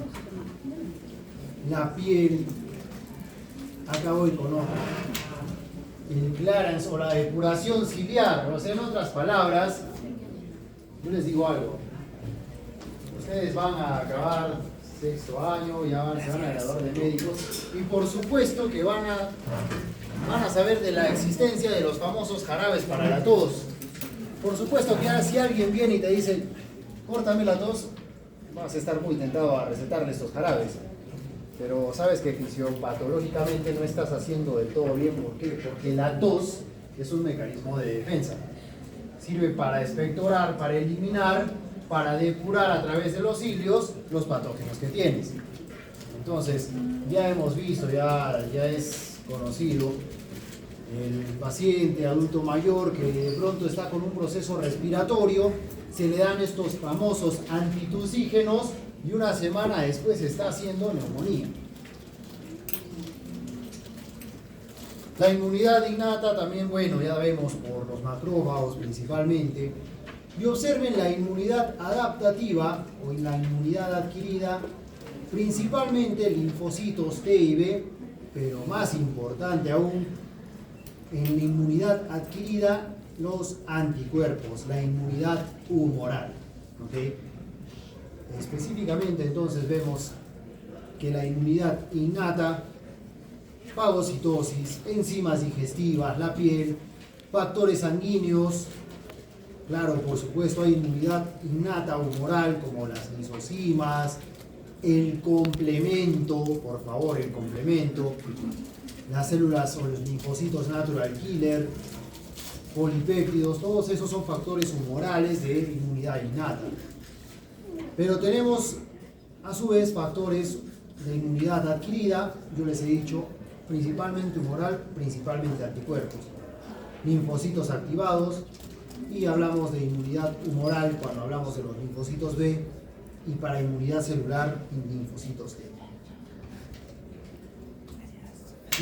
la piel. Acá voy con otra. El clearance o la depuración ciliar. O sea, en otras palabras, yo les digo algo. Ustedes van a acabar sexto año, ya se van a graduar de médicos, y por supuesto que van a saber de la existencia de los famosos jarabes para la tos. Por supuesto que ahora si alguien viene y te dice, córtame la tos, vas a estar muy tentado a recetarle estos jarabes. Pero sabes que fisiopatológicamente no estás haciendo del todo bien. ¿Por qué? Porque la tos es un mecanismo de defensa. Sirve para expectorar, para eliminar, para depurar a través de los cilios los patógenos que tienes. Entonces, ya hemos visto, ya es conocido el paciente adulto mayor que de pronto está con un proceso respiratorio, se le dan estos famosos antitusígenos y una semana después está haciendo neumonía. La inmunidad innata también, bueno, ya vemos por los macrófagos principalmente. Y observen la inmunidad adaptativa o la inmunidad adquirida, principalmente linfocitos T y B, pero más importante aún, en la inmunidad adquirida, los anticuerpos, la inmunidad humoral. ¿Okay? Específicamente entonces vemos que la inmunidad innata, fagocitosis, enzimas digestivas, la piel, factores sanguíneos, claro, por supuesto hay inmunidad innata humoral como las lisosimas, el complemento, por favor, el complemento, las células o los linfocitos natural killer, polipéptidos, todos esos son factores humorales de inmunidad innata. Pero tenemos a su vez factores de inmunidad adquirida, yo les he dicho, principalmente humoral, principalmente anticuerpos, linfocitos activados, y hablamos de inmunidad humoral cuando hablamos de los linfocitos B, y para inmunidad celular, linfocitos T.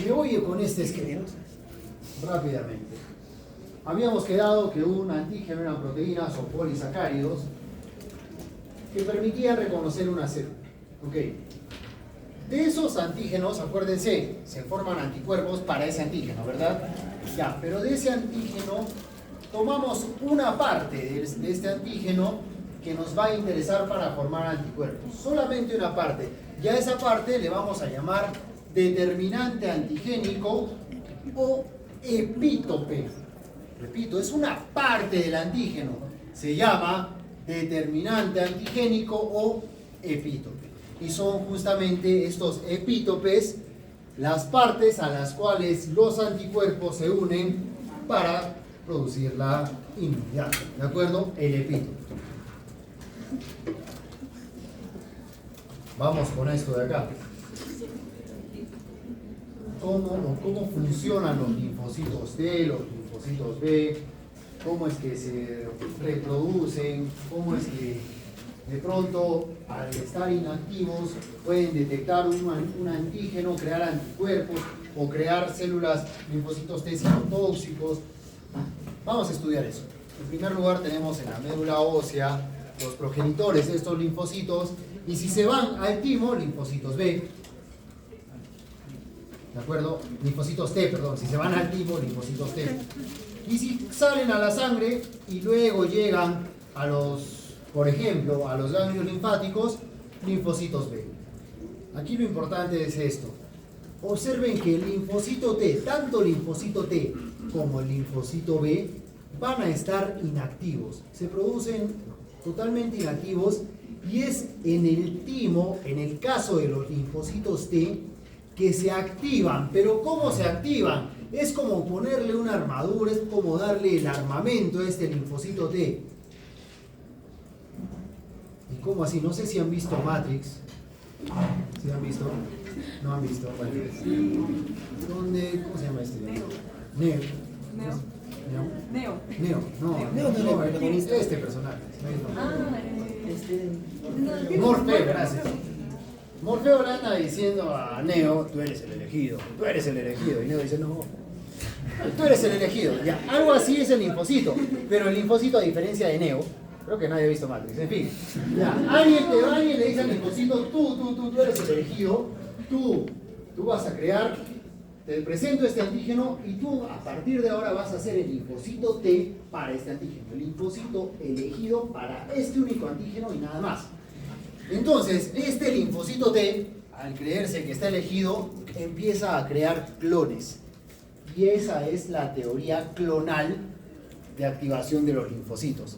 Me voy con este esquema rápidamente. Habíamos quedado que un antígeno y una proteína son polisacáridos que permitían reconocer una célula. Okay. De esos antígenos, acuérdense, se forman anticuerpos para ese antígeno, ¿verdad? Ya, pero de ese antígeno tomamos una parte de este antígeno que nos va a interesar para formar anticuerpos. Solamente una parte. Y a esa parte le vamos a llamar determinante antigénico o epítope. Repito, es una parte del antígeno. Se llama determinante antigénico o epítope. Y son justamente estos epítopes las partes a las cuales los anticuerpos se unen para producir la inmunidad. ¿De acuerdo? El epítope. Vamos con esto de acá. ¿Cómo funcionan los linfocitos T, los linfocitos B? ¿Cómo es que se reproducen? ¿Cómo es que de pronto, al estar inactivos, pueden detectar un antígeno, crear anticuerpos o crear células, linfocitos T citotóxicos? Vamos a estudiar eso. En primer lugar tenemos en la médula ósea los progenitores de estos linfocitos, y si se van al timo, linfocitos B, ¿de acuerdo? Linfocitos T, perdón, si se van al timo, linfocitos T. Y si salen a la sangre y luego llegan a los, por ejemplo, a los ganglios linfáticos, linfocitos B. Aquí lo importante es esto. Observen que el linfocito T, tanto el linfocito T como el linfocito B, van a estar inactivos. Se producen totalmente inactivos, y es en el timo, en el caso de los linfocitos T, que se activan. Pero ¿cómo se activan? Es como ponerle una armadura, es como darle el armamento a este linfocito T. ¿Y cómo así? No sé si han visto Matrix. ¿Sí han visto? ¿No han visto? ¿Dónde? ¿Cómo se llama este? Neo. Este personaje. Morfeo, gracias. Morfeo le anda diciendo a Neo, tú eres el elegido, tú eres el elegido. Y Neo dice, no, tú eres el elegido. Ya, algo así es el linfocito. Pero el linfocito, a diferencia de Neo, creo que nadie ha visto Matrix. En fin, ya, alguien le dice al linfocito, tú eres el elegido, tú vas a crear, te presento este antígeno y tú a partir de ahora vas a ser el linfocito T para este antígeno, el linfocito elegido para este único antígeno y nada más. Entonces, este linfocito T, al creerse que está elegido, empieza a crear clones. Y esa es la teoría clonal de activación de los linfocitos.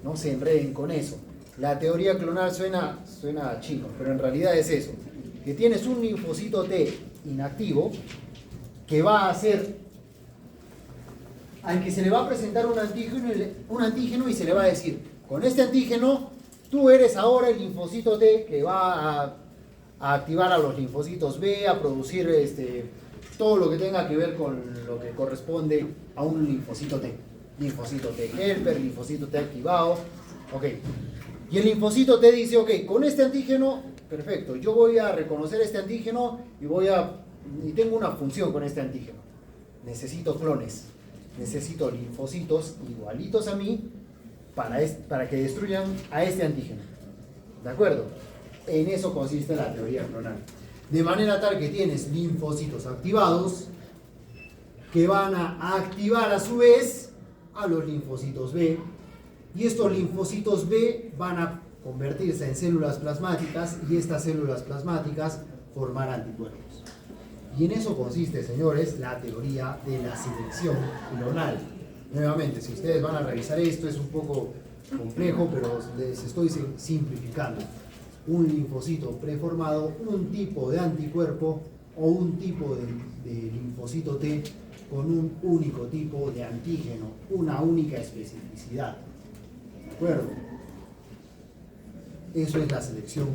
No se enreden con eso. La teoría clonal suena chino, pero en realidad es eso. Que tienes un linfocito T inactivo que va a hacer, al que se le va a presentar un antígeno y se le va a decir, con este antígeno, tú eres ahora el linfocito T que va a activar a los linfocitos B, a producir todo lo que tenga que ver con lo que corresponde a un linfocito T. Linfocito T helper, linfocito T activado. Ok. Y el linfocito T dice, ok, con este antígeno, perfecto, yo voy a reconocer este antígeno y tengo una función con este antígeno. Necesito clones, necesito linfocitos igualitos a mí para que destruyan a este antígeno. ¿De acuerdo? En eso consiste la teoría clonal. De manera tal que tienes linfocitos activados que van a activar a su vez a los linfocitos B, y estos linfocitos B van a convertirse en células plasmáticas y estas células plasmáticas formar anticuerpos. Y en eso consiste, señores, la teoría de la selección clonal. Nuevamente, si ustedes van a revisar esto, es un poco complejo, pero les estoy simplificando. Un linfocito preformado, un tipo de anticuerpo o un tipo de linfocito T con un único tipo de antígeno, una única especificidad. ¿De acuerdo? Eso es la selección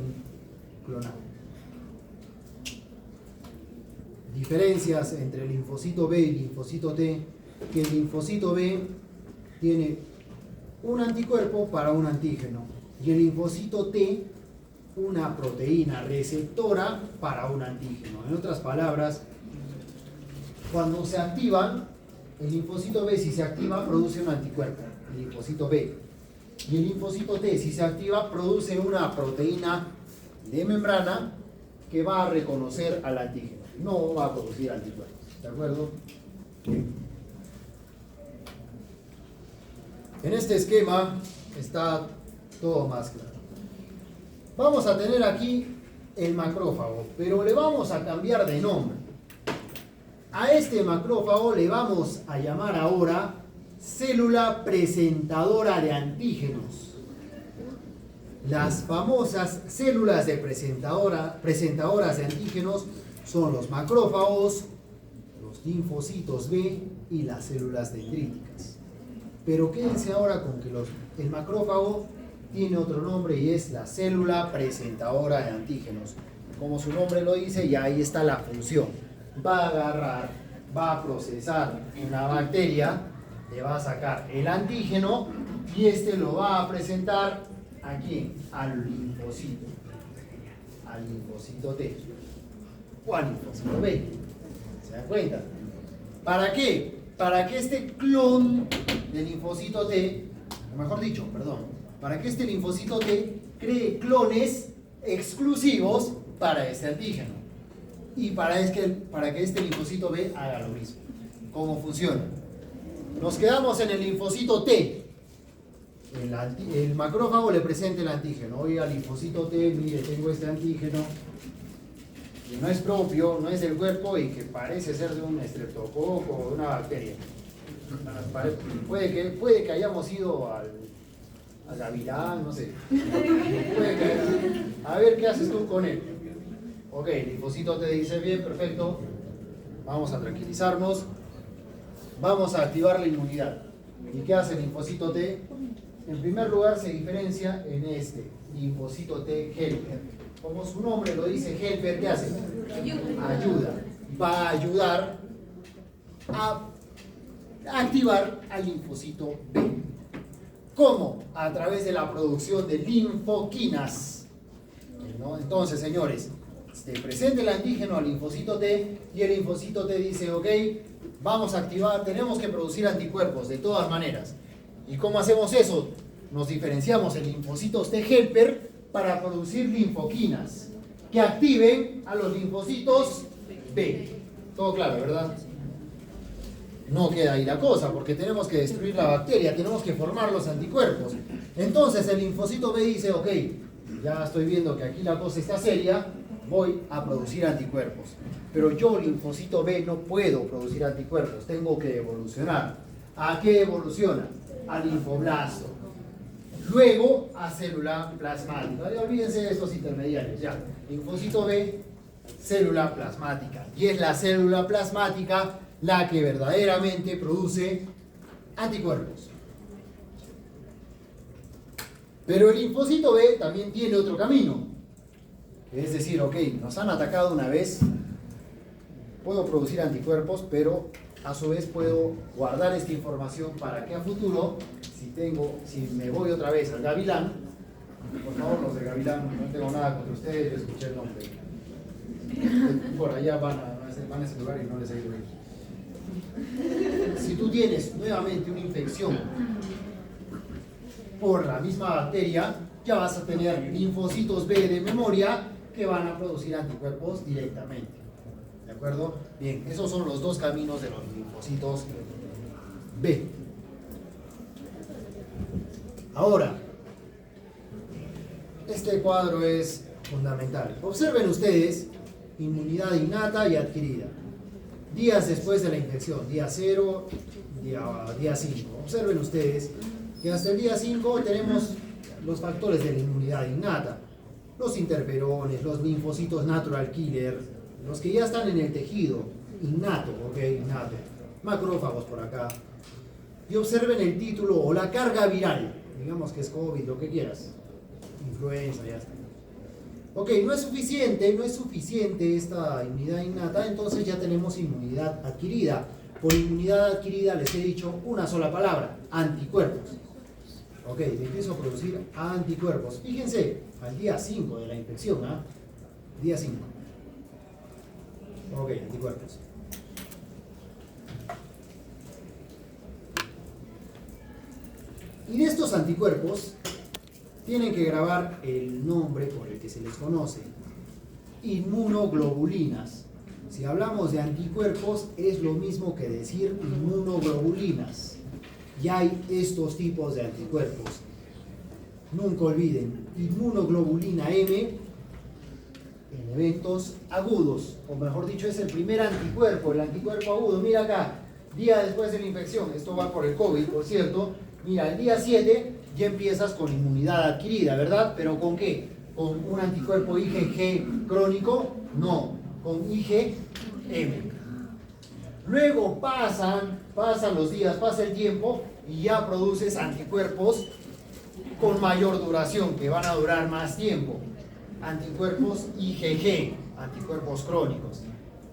clonal. Diferencias entre el linfocito B y linfocito T, que el linfocito B tiene un anticuerpo para un antígeno y el linfocito T una proteína receptora para un antígeno. En otras palabras, cuando se activan, el linfocito B, si se activa, produce un anticuerpo, el linfocito B. Y el linfocito T, si se activa, produce una proteína de membrana que va a reconocer al antígeno. No va a producir anticuerpos. ¿De acuerdo? En este esquema está todo más claro. Vamos a tener aquí el macrófago, pero le vamos a cambiar de nombre. A este macrófago le vamos a llamar ahora célula presentadora de antígenos. Las famosas células de presentadoras de antígenos son los macrófagos, los linfocitos B y las células dendríticas. Pero quédense ahora con que el macrófago tiene otro nombre y es la célula presentadora de antígenos. Como su nombre lo dice, y ahí está la función. Va a agarrar, va a procesar una bacteria, le va a sacar el antígeno y este lo va a presentar ¿a quién? Al linfocito T o al linfocito B. ¿Se dan cuenta? ¿Para qué? Para que este clon del linfocito T, o mejor dicho, para que este linfocito T cree clones exclusivos para este antígeno y para que este linfocito B haga lo mismo. ¿Cómo funciona? Nos quedamos en el linfocito T. El macrófago le presenta el antígeno. Oiga, linfocito T, mire, tengo este antígeno que no es propio, no es del cuerpo y que parece ser de un estreptococo o de una bacteria. Puede que hayamos ido al Gavilán, no sé. A ver qué haces tú con él. Ok, el linfocito te dice bien, perfecto. Vamos a tranquilizarnos. Vamos a activar la inmunidad. ¿Y qué hace el linfocito T? En primer lugar se diferencia en este linfocito T helper. Como su nombre lo dice, helper, ¿qué hace? Ayuda. Va a ayudar a activar al linfocito B. ¿Cómo? A través de la producción de linfoquinas. ¿No? Entonces, señores, se presenta el antígeno al linfocito T y el linfocito T dice, ok, vamos a activar, tenemos que producir anticuerpos de todas maneras. ¿Y cómo hacemos eso? Nos diferenciamos en linfocitos T helper para producir linfoquinas que activen a los linfocitos B. Todo claro, ¿verdad? No queda ahí la cosa, porque tenemos que destruir la bacteria, tenemos que formar los anticuerpos. Entonces el linfocito B dice, ok, ya estoy viendo que aquí la cosa está seria, voy a producir anticuerpos. Pero yo, linfocito B, no puedo producir anticuerpos, tengo que evolucionar. ¿A qué evoluciona? Al linfoblasto. Luego a célula plasmática. Ya olvídense de estos intermediarios, ya. Linfocito B, célula plasmática. Y es la célula plasmática la que verdaderamente produce anticuerpos. Pero el linfocito B también tiene otro camino. Es decir, ok, nos han atacado una vez, puedo producir anticuerpos, pero a su vez puedo guardar esta información para que a futuro, si me voy otra vez al Gavilán, por favor los de Gavilán, no tengo nada contra ustedes, yo escuché el nombre. Por allá van a ese lugar y no les he ido ir. Si tú tienes nuevamente una infección por la misma bacteria, ya vas a tener linfocitos B de memoria que van a producir anticuerpos directamente. ¿De acuerdo? Bien, esos son los dos caminos de los linfocitos B. Ahora, este cuadro es fundamental. Observen ustedes inmunidad innata y adquirida. Días después de la infección, día 0, día 5. Observen ustedes que hasta el día 5 tenemos los factores de la inmunidad innata. Los interferones, los linfocitos natural killer, los que ya están en el tejido, innato, ok, innato. Macrófagos por acá. Y observen el título o la carga viral. Digamos que es COVID, lo que quieras. Influenza, ya está. Ok, no es suficiente esta inmunidad innata, entonces ya tenemos inmunidad adquirida. Por inmunidad adquirida les he dicho una sola palabra, anticuerpos. Ok, empiezo a producir anticuerpos. Fíjense, al día 5 de la infección, ¿ah? Día 5. Ok, anticuerpos. Y de estos anticuerpos tienen que grabar el nombre por el que se les conoce. Inmunoglobulinas. Si hablamos de anticuerpos es lo mismo que decir inmunoglobulinas. Y hay estos tipos de anticuerpos. Nunca olviden, inmunoglobulina M en eventos agudos, o mejor dicho, es el primer anticuerpo, el anticuerpo agudo. Mira acá, día después de la infección, esto va por el COVID, por cierto. Mira, el día 7 ya empiezas con inmunidad adquirida, ¿verdad? ¿Pero con qué? ¿Con un anticuerpo IgG crónico? No, con IgM. Luego pasan los días, pasa el tiempo y ya produces anticuerpos con mayor duración, que van a durar más tiempo. Anticuerpos IgG, anticuerpos crónicos.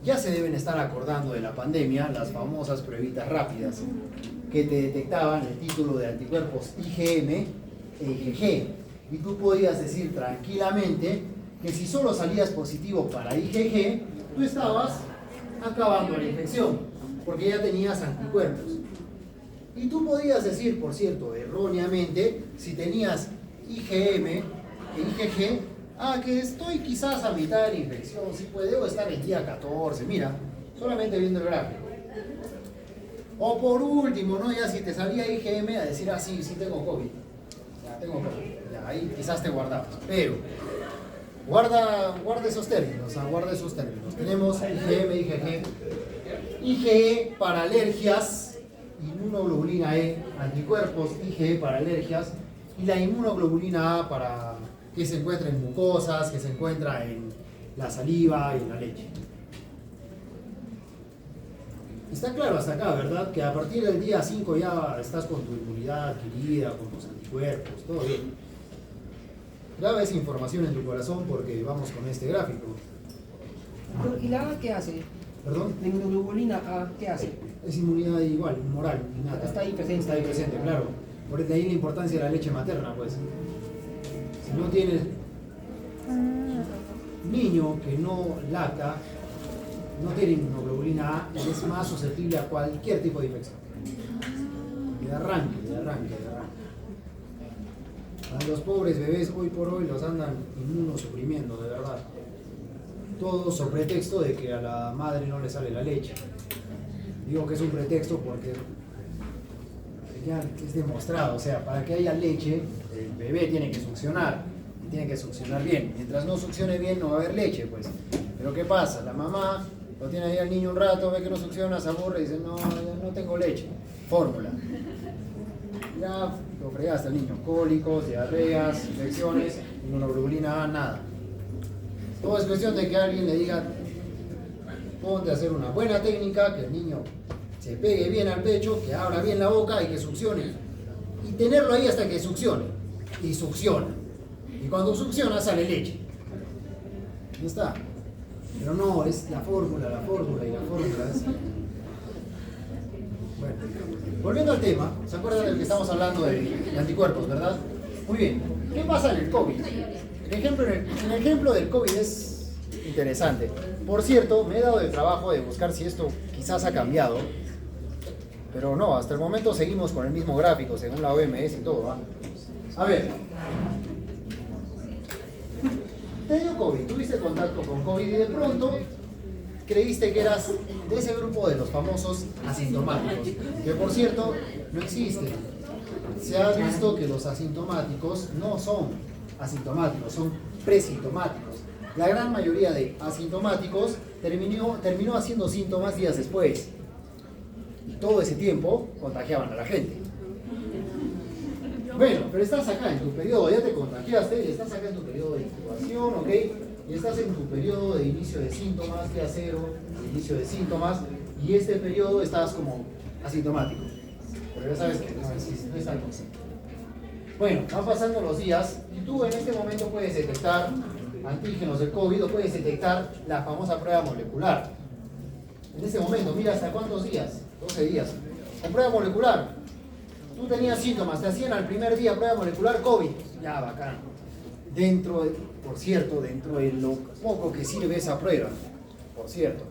Ya se deben estar acordando de la pandemia, las famosas pruebitas rápidas que te detectaban el título de anticuerpos IgM e IgG. Y tú podías decir tranquilamente que si solo salías positivo para IgG, tú estabas acabando la infección, porque ya tenías anticuerpos. Y tú podías decir, por cierto, erróneamente, si tenías IgM e IgG, que estoy quizás a mitad de la infección, sí puedo estar el día 14, mira, solamente viendo el gráfico. O por último, ¿no? Ya si te salía IgM, a decir, sí, sí tengo COVID. Ya tengo COVID. Ya, ahí quizás te guardabas. Pero, guarda esos términos, guarda esos términos. Tenemos IgM, IgG. IgE para alergias, inmunoglobulina E, anticuerpos IgE para alergias, y la inmunoglobulina A para que se encuentra en mucosas, que se encuentra en la saliva y en la leche. Está claro hasta acá, ¿verdad? Que a partir del día 5 ya estás con tu inmunidad adquirida, con tus anticuerpos, todo bien. Graba esa información en tu corazón porque vamos con este gráfico. ¿Y la A qué hace? ¿Perdón? La inmunoglobulina A, ¿qué hace? Es inmunidad igual, moral, innata. Está ahí presente. Está ahí presente, claro. Por de ahí la importancia de la leche materna, pues. Si no tienes niño que no lacta, no tiene inmunoglobulina A, es más susceptible a cualquier tipo de infección. De arranque. A los pobres bebés hoy por hoy los andan inmunosuprimiendo, de verdad. Todo sobre pretexto de que a la madre no le sale la leche. Digo que es un pretexto porque ya es demostrado, o sea, para que haya leche, el bebé tiene que succionar. tiene que succionar bien. Mientras no succione bien no va a haber leche, pues. Pero ¿qué pasa? La mamá lo tiene ahí al niño un rato, ve que no succiona, se aburre y dice, no, ya no tengo leche. Fórmula. Ya lo fregaste al niño. Cólicos, diarreas, infecciones, inmunoglobulina A, nada. Todo es cuestión de que alguien le diga, ponte a hacer una buena técnica, que el niño se pegue bien al pecho, que abra bien la boca y que succione. Y tenerlo ahí hasta que succione. Y succiona. Y cuando succiona sale leche. Ya está. Pero no, es la fórmula y la fórmula. Bueno, volviendo al tema, ¿se acuerdan del que estamos hablando de anticuerpos, verdad? Muy bien, ¿qué pasa en el COVID? El ejemplo del COVID es interesante. Por cierto, me he dado el trabajo de buscar si esto quizás ha cambiado, pero no, hasta el momento seguimos con el mismo gráfico, según la OMS y todo, ¿va? A ver, te dio COVID, tuviste contacto con COVID y de pronto creíste que eras de ese grupo de los famosos asintomáticos, que por cierto no existen. Se ha visto que los asintomáticos no son asintomáticos, son presintomáticos. La gran mayoría de asintomáticos terminó haciendo síntomas días después. Y todo ese tiempo contagiaban a la gente. Bueno, pero estás acá en tu periodo, ya te contagiaste, y estás acá en tu periodo de incubación, ¿ok? Y estás en tu periodo de inicio de síntomas, día cero, de inicio de síntomas, y este periodo estás como asintomático. Pero ya sabes que no existe, no es algo así. Bueno, van pasando los días y tú en este momento puedes detectar antígenos del COVID o puedes detectar la famosa prueba molecular. En este momento, mira hasta cuántos días, 12 días. Con prueba molecular, tú tenías síntomas, te hacían al primer día prueba molecular COVID. Ya, bacán. Por cierto, dentro de lo poco que sirve esa prueba, por cierto,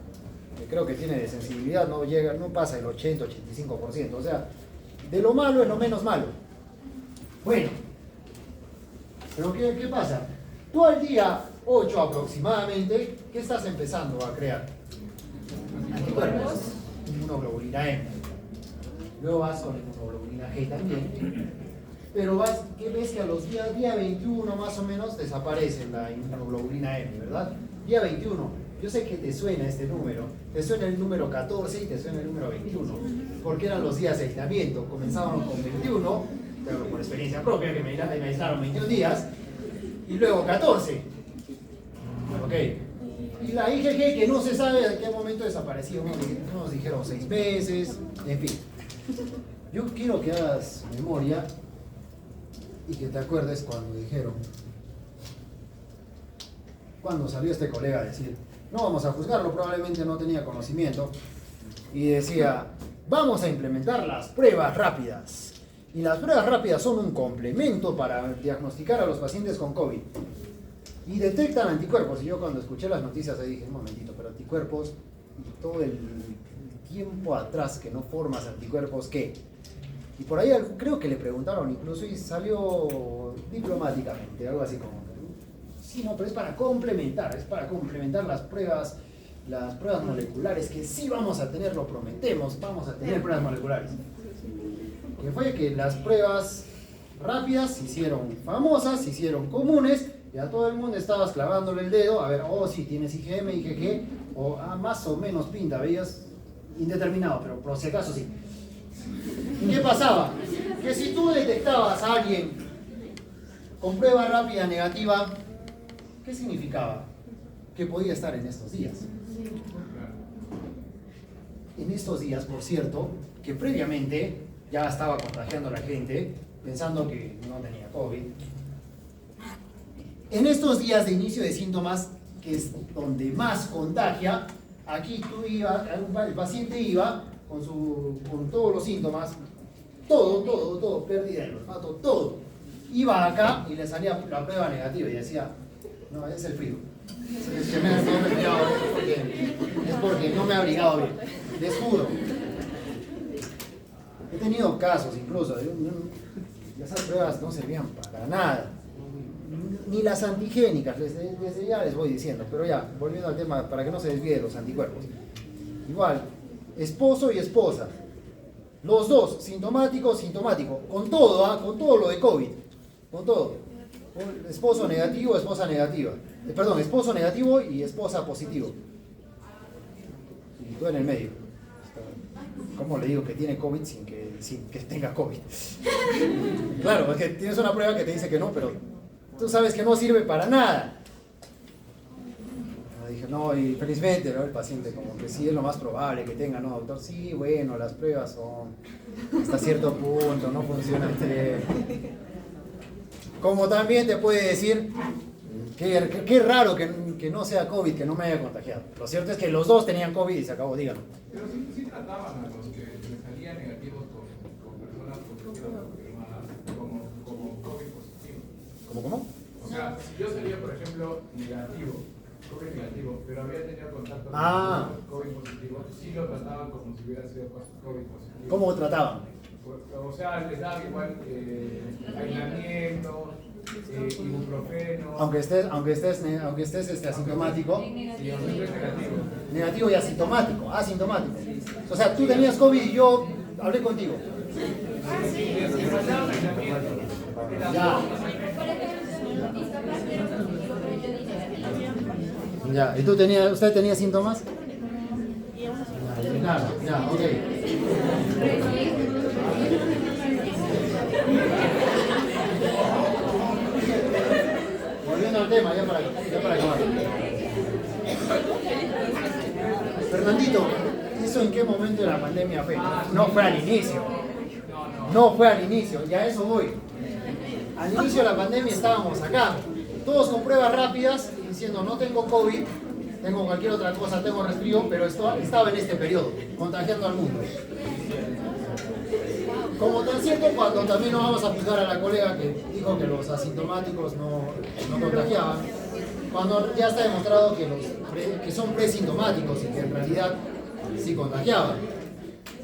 que creo que tiene de sensibilidad, no pasa el 80-85%, o sea, de lo malo es lo menos malo. Bueno, pero ¿qué pasa? Tú al día 8 aproximadamente, ¿qué estás empezando a crear? Anticuerpos, inmunoglobulina M. Luego vas con inmunoglobulina G también. Pero ves que a los día 21 más o menos desaparece la inmunoglobulina M, ¿verdad? Día 21. Yo sé que te suena este número. Te suena el número 14 y te suena el número 21. Porque eran los días de aislamiento. Comenzábamos con 21, pero por experiencia propia, que me aislaron 21 días. Y luego 14. Ok. Y la IgG, que no se sabe a qué momento desapareció. Unos dijeron 6 meses, en fin. Yo quiero que hagas memoria y que te acuerdes cuando dijeron, cuando salió este colega a decir, no vamos a juzgarlo, probablemente no tenía conocimiento, y decía, vamos a implementar las pruebas rápidas. Y las pruebas rápidas son un complemento para diagnosticar a los pacientes con COVID. Y detectan anticuerpos. Y yo cuando escuché las noticias ahí dije, un momentito, pero anticuerpos, y todo el tiempo atrás que no formas anticuerpos, ¿qué? Y por ahí creo que le preguntaron incluso y salió diplomáticamente, algo así como, sí, no, pero es para complementar las pruebas moleculares, que sí vamos a tener, lo prometemos, vamos a tener pruebas moleculares. Que fue que las pruebas rápidas se hicieron famosas, se hicieron comunes, y a todo el mundo estabas clavándole el dedo, a ver, sí, tienes IgM, IgG, o más o menos pinta, veías indeterminado, pero por si acaso sí. ¿Y qué pasaba? Que si tú detectabas a alguien con prueba rápida negativa, ¿qué significaba? Que podía estar en estos días. En estos días, por cierto, que previamente ya estaba contagiando a la gente, pensando que no tenía COVID. En estos días de inicio de síntomas, que es donde más contagia, aquí el paciente iba con todos los síntomas, todo, pérdida del olfato, todo. Iba acá y le salía la prueba negativa y decía, no, es el frío. Es que me he abrigado, es porque no me he abrigado bien. Les juro. He tenido casos incluso, esas pruebas no servían para nada. Ni las antigénicas, desde ya les voy diciendo, pero ya, volviendo al tema, para que no se desvíe de los anticuerpos. Igual, esposo y esposa, los dos, sintomático, con todo lo de COVID, con todo. esposo negativo, esposa negativa. Perdón, esposo negativo y esposa positivo. Y tú en el medio. ¿Cómo le digo que tiene COVID sin que tenga COVID? Claro, porque tienes una prueba que te dice que no, pero tú sabes que no sirve para nada. Dije, no, y felizmente, ¿no? El paciente como que sí es lo más probable que tenga, ¿no, doctor? Sí, bueno, las pruebas son hasta cierto punto, no funcionan bien. Como también te puede decir, qué raro que no sea COVID, que no me haya contagiado. Lo cierto es que los dos tenían COVID y se acabó, díganlo. Pero sí trataban a los que les salían negativos con personas positivas confirmadas como COVID positivo. ¿Cómo? O sea, si yo salía, por ejemplo, negativo, COVID negativo, pero había tenido contacto con COVID positivo, sí lo trataban como si hubiera sido COVID positivo. ¿Cómo trataban? O sea, les daban igual aislamiento, ibuprofeno. Aunque estés asintomático. Sí, aunque estés negativo. Negativo y asintomático. O sea, tú tenías COVID y yo hablé contigo. Les mandaban aislamiento. Ya. Ya, ¿y usted tenía síntomas? Nada, ya, ok. Volviendo al tema, ya para acabar. Fernandito, ¿eso en qué momento de la pandemia fue? No fue al inicio. No fue al inicio, y a eso voy. Al inicio de la pandemia estábamos acá, todos con pruebas rápidas, diciendo no tengo COVID, tengo cualquier otra cosa, tengo resfrío, pero estaba en este periodo, contagiando al mundo. Como tan cierto, cuando también nos vamos a juzgar a la colega que dijo que los asintomáticos no contagiaban, cuando ya está demostrado que son presintomáticos y que en realidad sí contagiaban.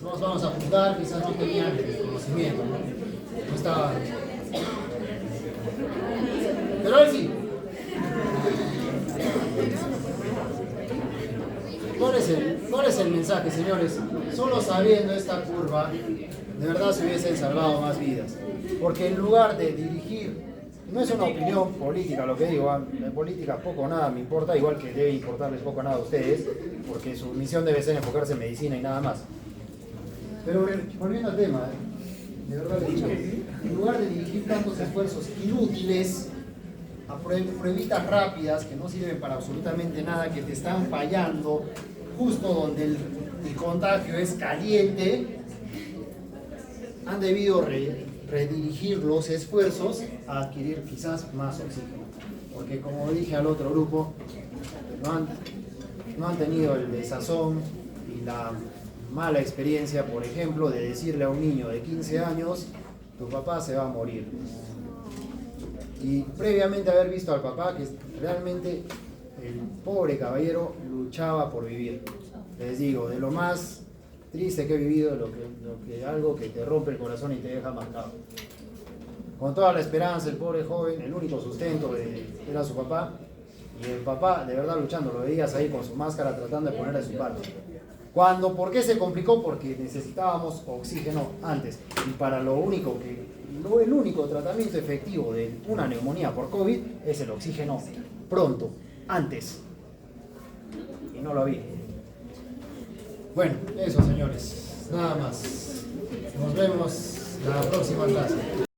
No nos vamos a juzgar, quizás no tenían el conocimiento, no estaban. Pero ahora sí. ¿Cuál es el mensaje, señores? Solo sabiendo esta curva, de verdad se hubiesen salvado más vidas. Porque en lugar de dirigir, no es una opinión política lo que digo, en política poco o nada me importa, igual que debe importarles poco o nada a ustedes, porque su misión debe ser enfocarse en medicina y nada más. Pero volviendo al tema, de verdad les digo, en lugar de dirigir tantos esfuerzos inútiles a pruebitas rápidas que no sirven para absolutamente nada, que te están fallando justo donde el contagio es caliente, han debido redirigir los esfuerzos a adquirir quizás más oxígeno. Porque como dije al otro grupo, no han tenido el desazón y la mala experiencia, por ejemplo, de decirle a un niño de 15 años, tu papá se va a morir. Y previamente haber visto al papá que realmente el pobre caballero luchaba por vivir. Les digo, de lo más triste que he vivido, algo que te rompe el corazón y te deja marcado. Con toda la esperanza, el pobre joven, el único sustento era su papá, y el papá de verdad luchando, lo veías ahí con su máscara tratando de ponerle su parte. ¿Por qué se complicó? Porque necesitábamos oxígeno antes, y para el único tratamiento efectivo de una neumonía por COVID es el oxígeno pronto, antes, y no lo había. Bueno, eso señores, nada más. Nos vemos la próxima clase.